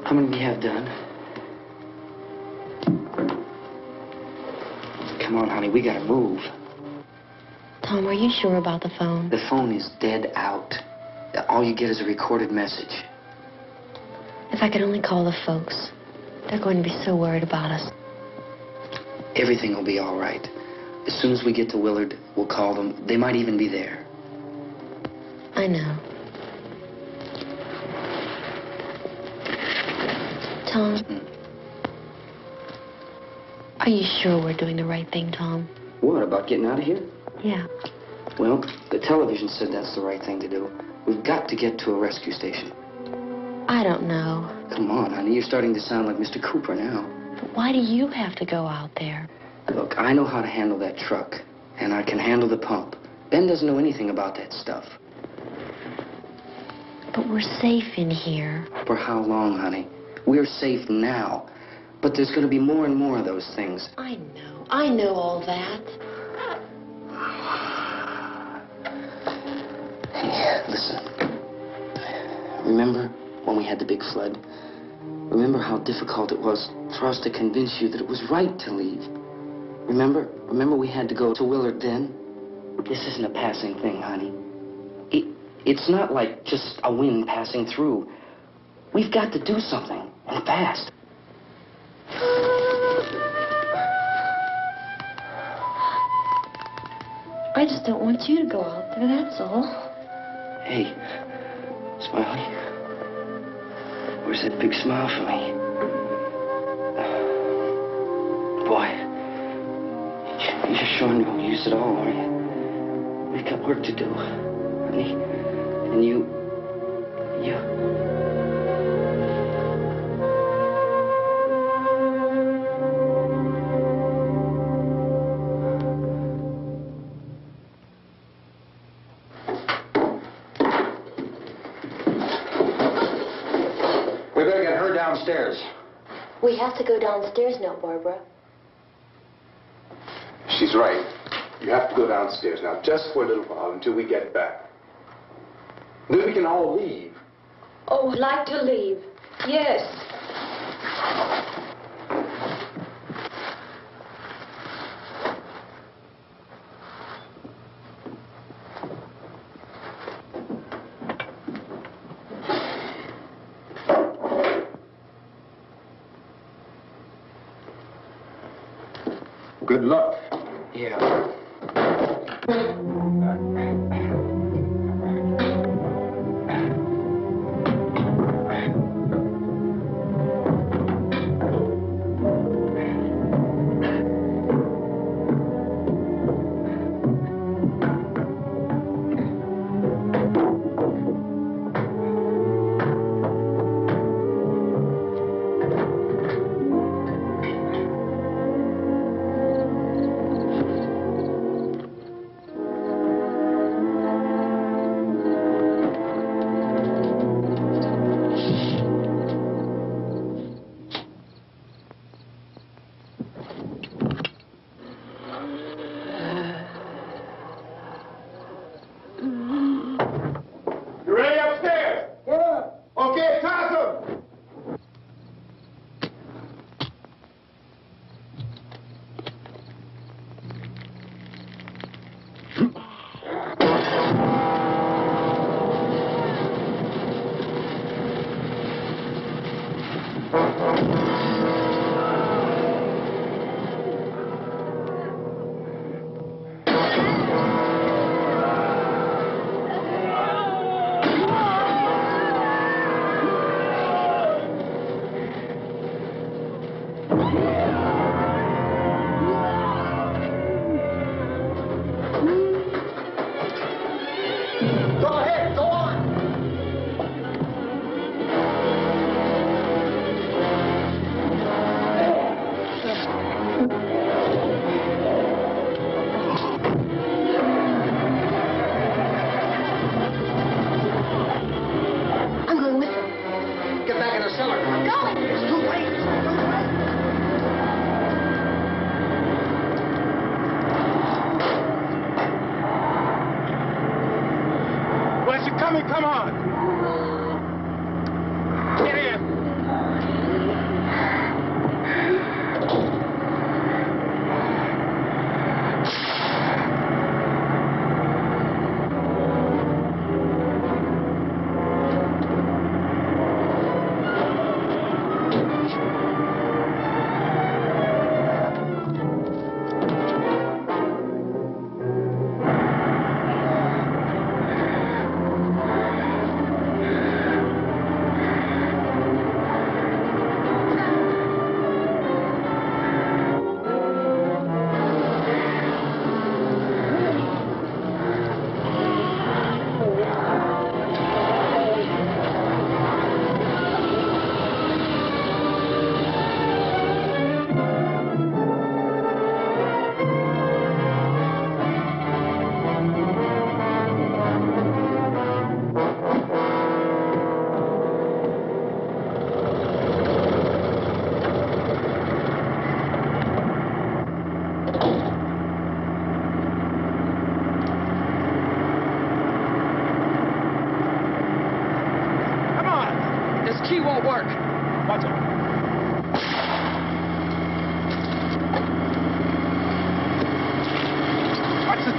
How many do you have done? Come on, honey, we gotta move. Tom, are you sure about the phone? The phone is dead out. All you get is a recorded message. If I could only call the folks. They're going to be so worried about us. Everything will be all right. As soon as we get to Willard, we'll call them. They might even be there. I know. Tom? Are you sure we're doing the right thing, Tom? What, about getting out of here? Yeah. Well, the television said that's the right thing to do. We've got to get to a rescue station. I don't know. Come on, honey. You're starting to sound like Mr. Cooper now. But why do you have to go out there? Look, I know how to handle that truck, and I can handle the pump. Ben doesn't know anything about that stuff. But we're safe in here. For how long, honey? We're safe now. But there's going to be more and more of those things. I know. I know all that. Hey, listen. Remember when we had the big flood? Remember how difficult it was for us to convince you that it was right to leave? Remember? Remember we had to go to Willard then? This isn't a passing thing, honey. It's not like just a wind passing through. We've got to do something, and fast. I just don't want you to go out there, that's all. Hey, Smiley. Where's that big smile for me? Boy, you're sure you won't use it all, are you? We've got work to do, honey. And you... We better get her downstairs. We have to go downstairs now, Barbara. She's right. You have to go downstairs now, just for a little while, until we get back. Then we can all leave. Oh, I'd like to leave. Yes. Good luck. Yeah.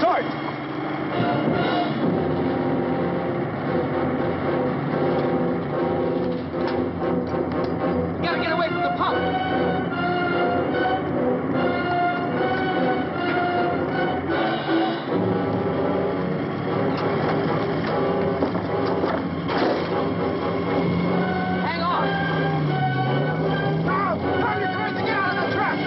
Sarge! Gotta get away from the pump. Hang on. Now, turn your course to get out of the truck.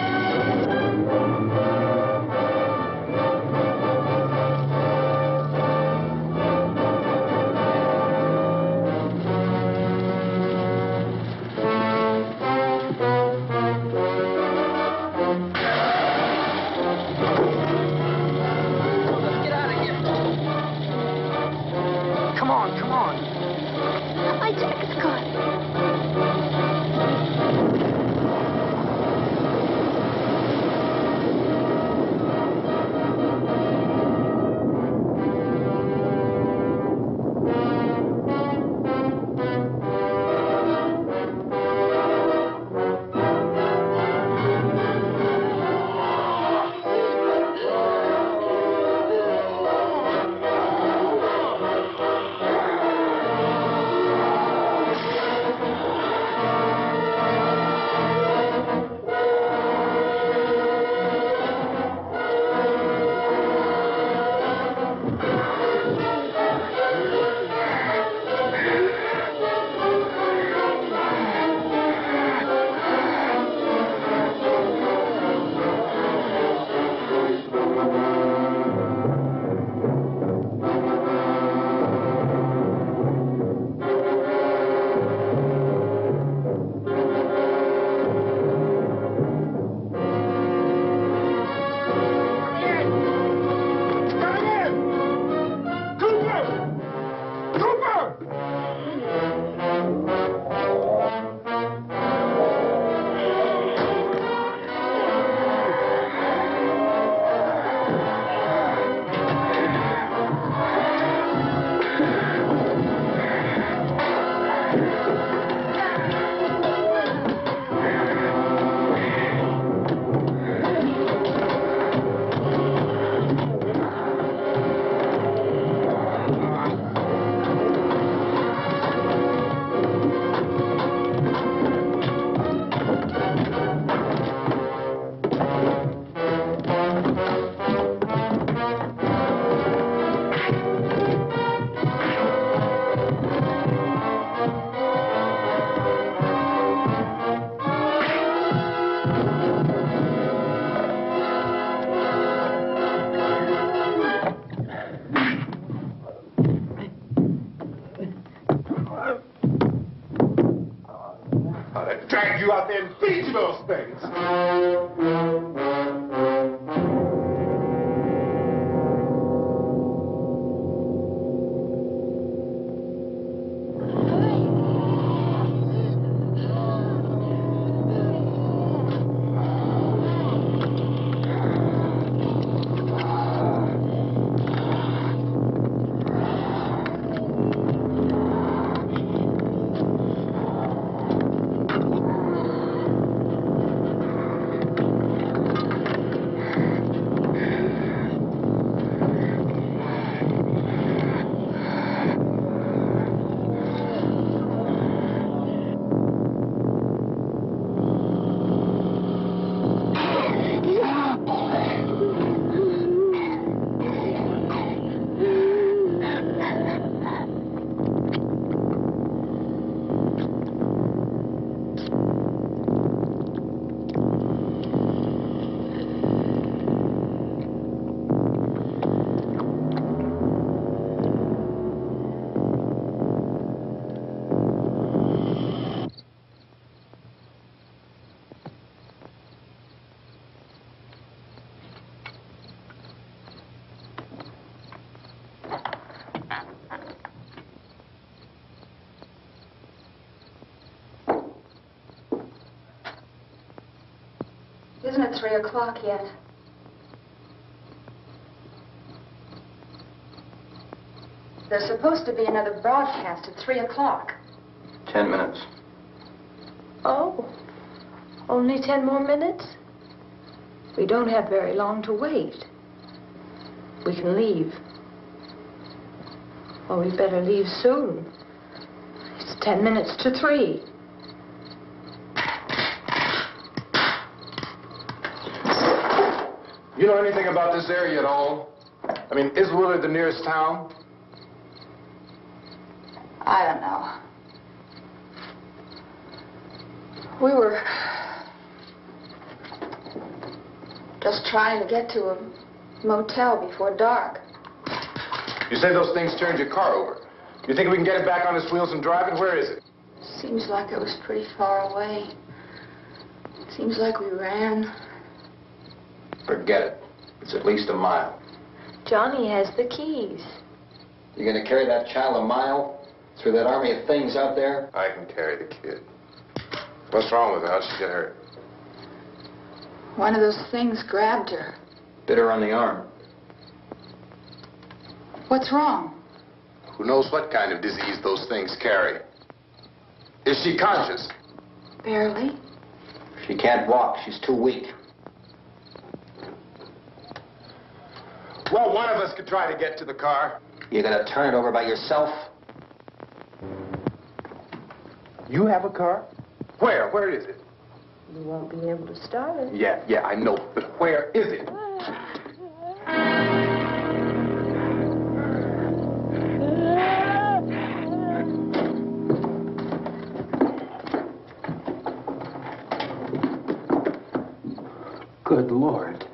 Let's get out of here. Come on, come on. My jacket's caught. Drag you out there and feed you those things. Isn't it 3 o'clock yet? There's supposed to be another broadcast at 3 o'clock. 10 minutes. Oh, only 10 more minutes? We don't have very long to wait. we can leave. Well, we better leave soon. It's 10 minutes to 3. You know anything about this area at all? I mean, is Willard the nearest town? I don't know. We were just trying to get to a motel before dark. You say those things turned your car over. You think we can get it back on its wheels and drive it? Where is it? Seems like it was pretty far away. Seems like we ran. Forget it. It's at least a mile. Johnny has the keys. You gonna carry that child a mile through that army of things out there? I can carry the kid. What's wrong with her? How'd she get hurt? One of those things grabbed her. Bit her on the arm. What's wrong? Who knows what kind of disease those things carry? Is she conscious? Barely. She can't walk. She's too weak. Well, one of us could try to get to the car. You gonna turn it over by yourself? You have a car? Where? Where is it? You won't be able to start it. Yeah, I know. But where is it? Good Lord.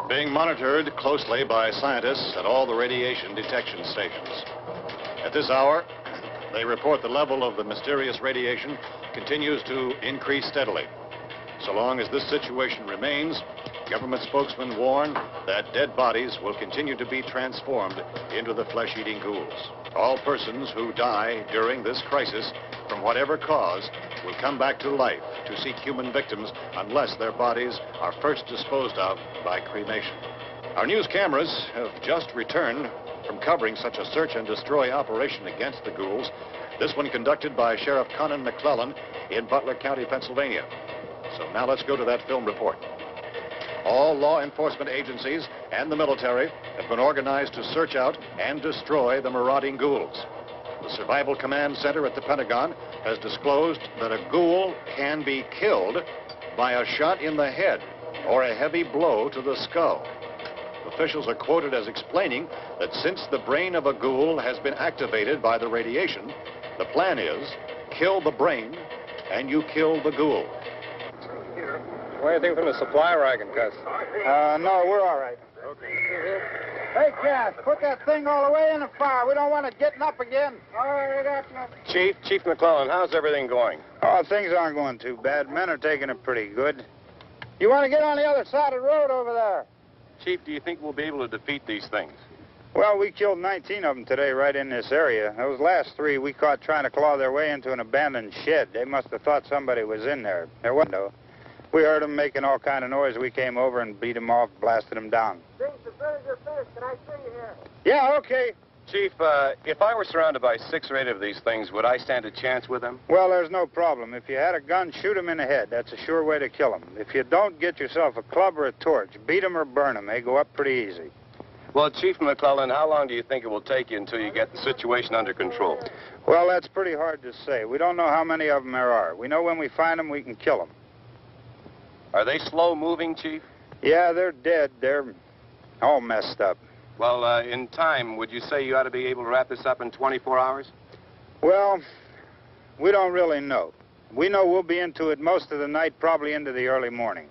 Being monitored closely by scientists at all the radiation detection stations. At this hour, they report the level of the mysterious radiation continues to increase steadily. So long as this situation remains, government spokesmen warn that dead bodies will continue to be transformed into the flesh-eating ghouls. All persons who die during this crisis, from whatever cause, will come back to life to seek human victims unless their bodies are first disposed of by cremation. Our news cameras have just returned from covering such a search and destroy operation against the ghouls, this one conducted by Sheriff Conan McClellan in Butler County, Pennsylvania. So now let's go to that film report. All law enforcement agencies and the military have been organized to search out and destroy the marauding ghouls. The Survival Command Center at the Pentagon has disclosed that a ghoul can be killed by a shot in the head or a heavy blow to the skull. Officials are quoted as explaining that since the brain of a ghoul has been activated by the radiation, the plan is kill the brain and you kill the ghoul. Anything from the supply wagon, Gus? No, we're all right. Hey, Cass, put that thing all the way in the fire. We don't want it getting up again. All right, Chief McClellan, how's everything going? Oh, things aren't going too bad. Men are taking it pretty good. You want to get on the other side of the road over there? Chief, do you think we'll be able to defeat these things? Well, we killed 19 of them today right in this area. Those last 3 we caught trying to claw their way into an abandoned shed. They must have thought somebody was in there. There wasn't, though. We heard them making all kind of noise. We came over and beat them off, blasted them down. Things as soon as you're finished, can I see you here? Yeah, okay. Chief, if I were surrounded by 6 or 8 of these things, would I stand a chance with them? Well, there's no problem. If you had a gun, shoot them in the head. That's a sure way to kill them. If you don't, get yourself a club or a torch. Beat them or burn them. They go up pretty easy. Well, Chief McClellan, how long do you think it will take you until you get the situation under control? Well, that's pretty hard to say. We don't know how many of them there are. We know when we find them, we can kill them. Are they slow-moving, Chief? Yeah, they're dead. They're all messed up. Well, in time, would you say you ought to be able to wrap this up in 24 hours? Well, we don't really know. We know we'll be into it most of the night, probably into the early morning.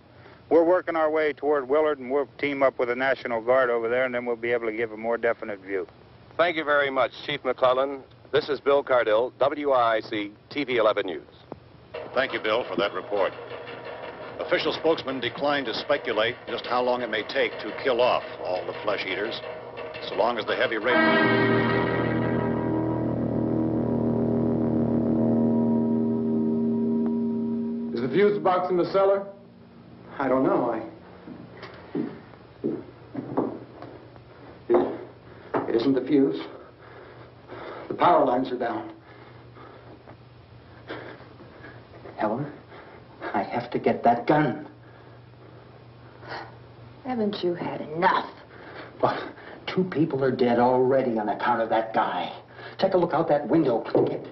We're working our way toward Willard, and we'll team up with the National Guard over there, and then we'll be able to give a more definite view. Thank you very much, Chief McClellan. This is Bill Cardill, WIC TV 11 News. Thank you, Bill, for that report. Official spokesmen declined to speculate just how long it may take to kill off all the flesh eaters, so long as the heavy radiation... Is the fuse box in the cellar? I don't know. It isn't the fuse. The power lines are down. Helen, I have to get that gun. Haven't you had enough? But 2 people are dead already on account of that guy. Take a look out that window, kid.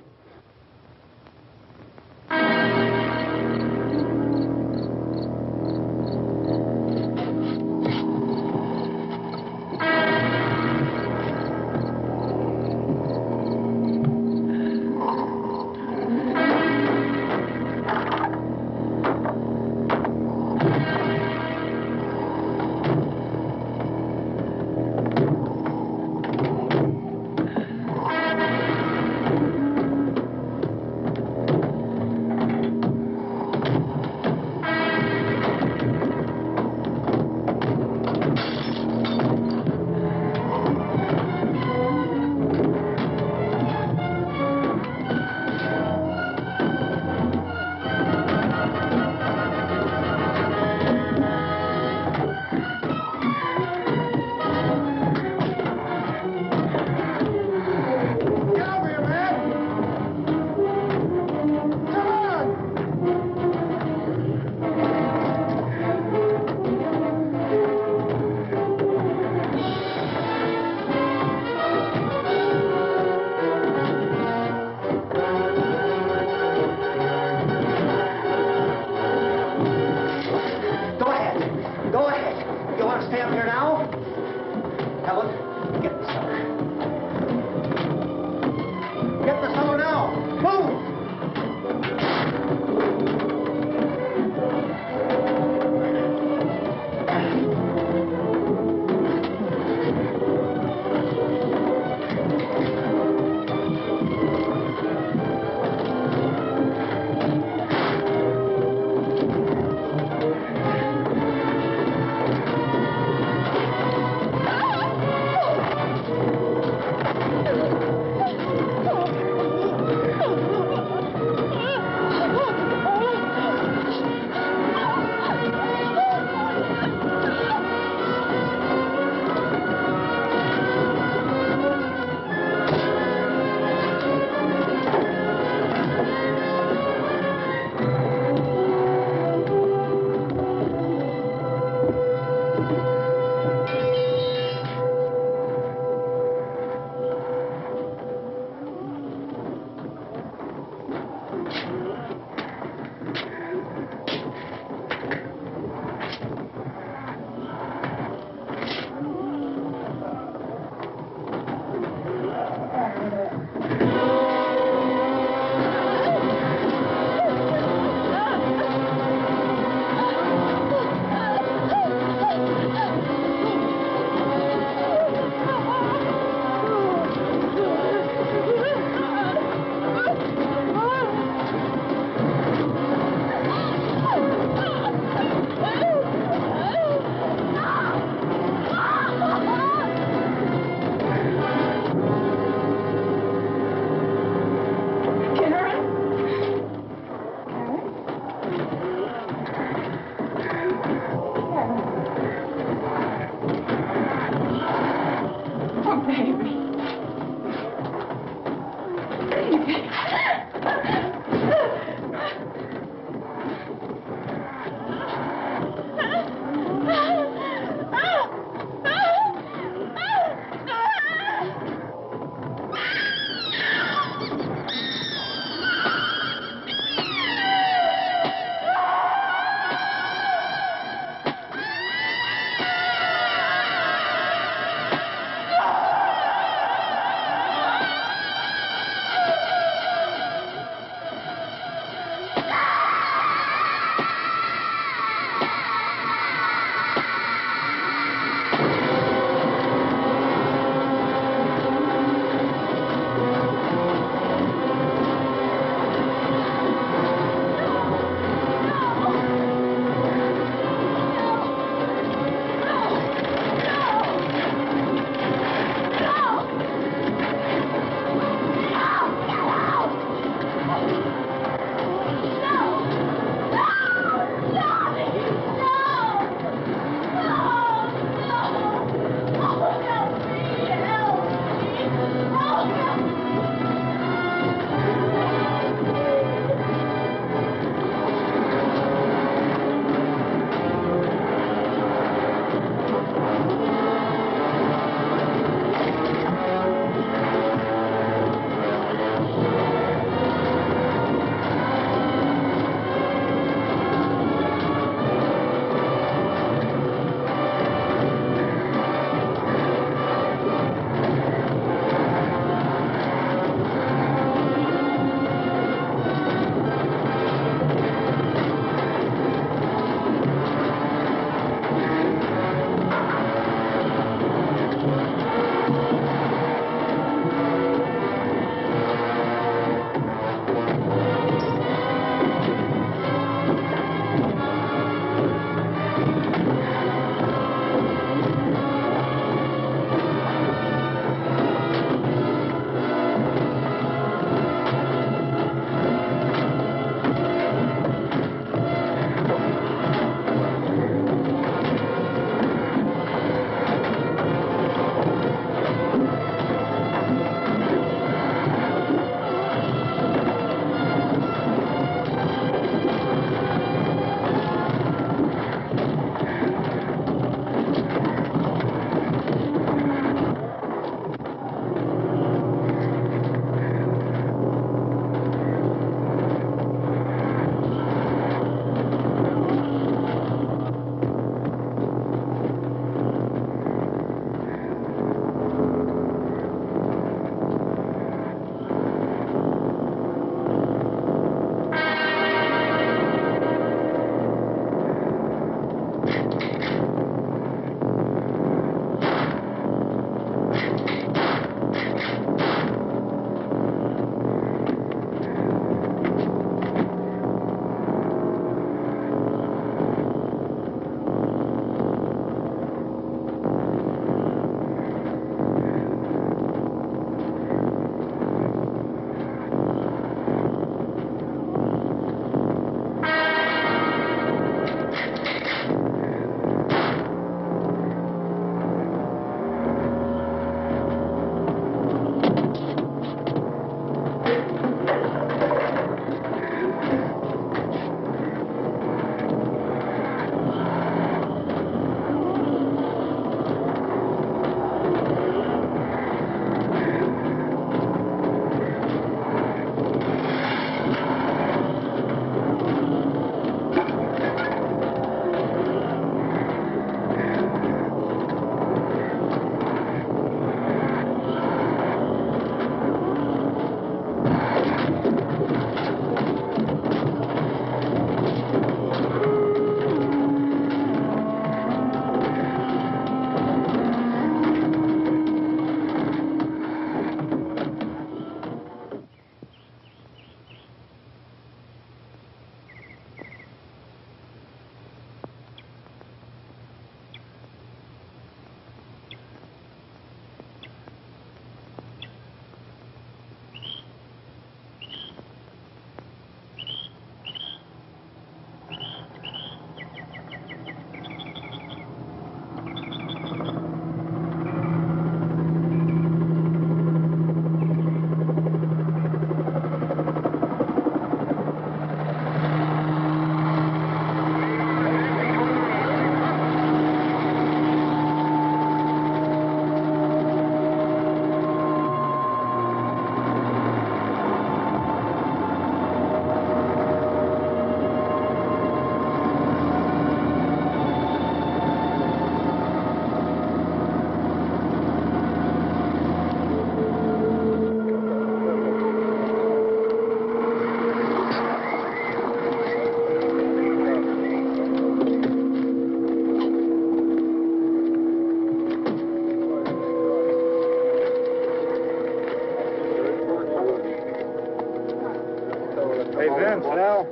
Hey, Vince, Al,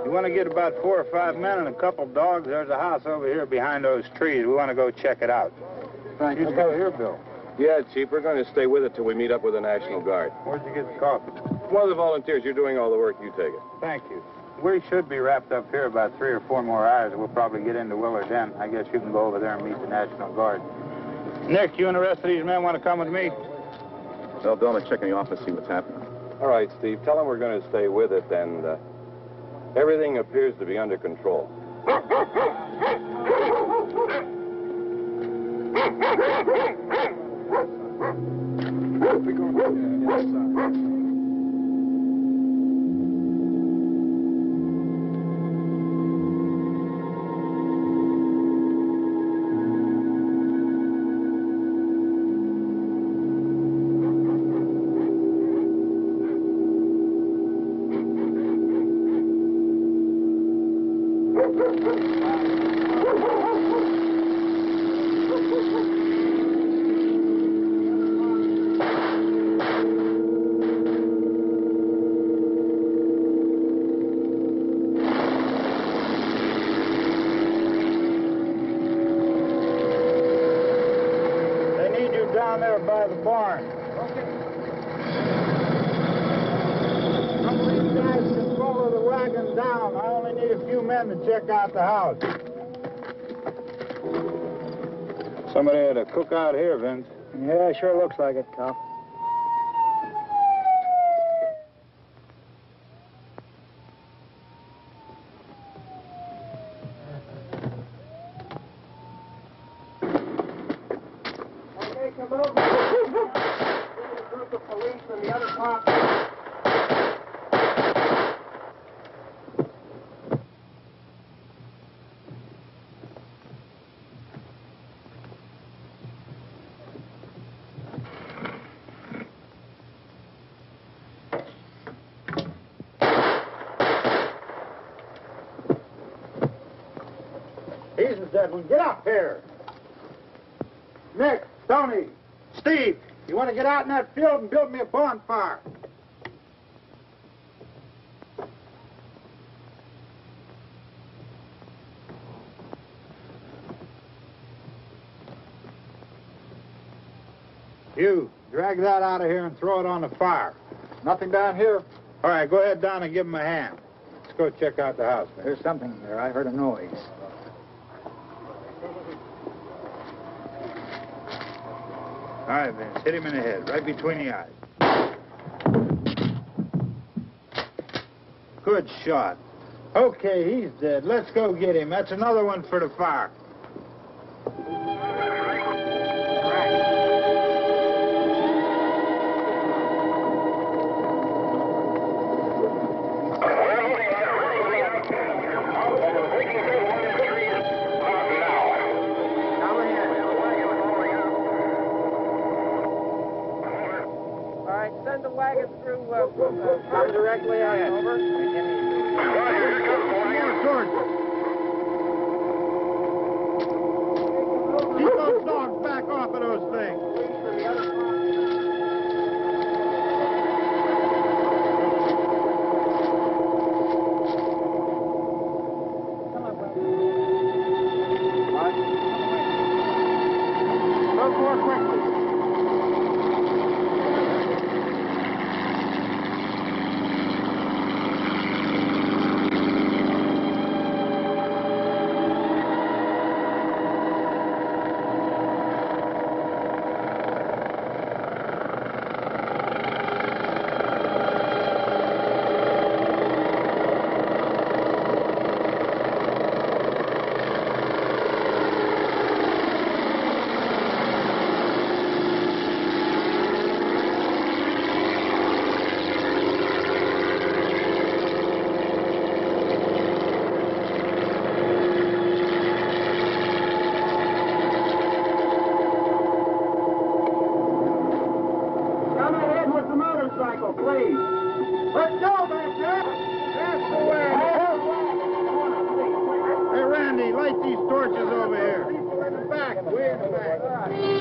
you want to get about 4 or 5 men and a couple dogs? There's a house over here behind those trees. We want to go check it out. Thank you. Go here, Bill. Yeah, Chief, we're going to stay with it till we meet up with the National Guard. Where'd you get the coffee? One of the volunteers, you're doing all the work, you take it. Thank you. We should be wrapped up here about 3 or 4 more hours. We'll probably get into Willard then. I guess you can go over there and meet the National Guard. Nick, you and the rest of these men want to come with me? Well, Bill, I'm checking the office, see what's happening. All right, Steve, tell them we're going to stay with it, and everything appears to be under control. Down there by the barn. Okay. Some of these guys can follow the wagon down. I only need a few men to check out the house. Somebody had a cookout here, Vince. Yeah, sure looks like it, Carl. Get up here. Nick, Tony, Steve, you want to get out in that field and build me a bonfire? You, drag that out of here and throw it on the fire. Nothing down here? All right, go ahead down and give him a hand. Let's go check out the house. There's something there. I heard a noise. All right, Vince, hit him in the head, right between the eyes. Good shot. Okay, he's dead. Let's go get him. That's another one for the fire. Come directly ahead. Over. Keep those dogs back off of those things. Go more quickly. Please. Let's go, Baxter. That's the way. Hey, Randy, light these torches over here. People in the back. Way in the back.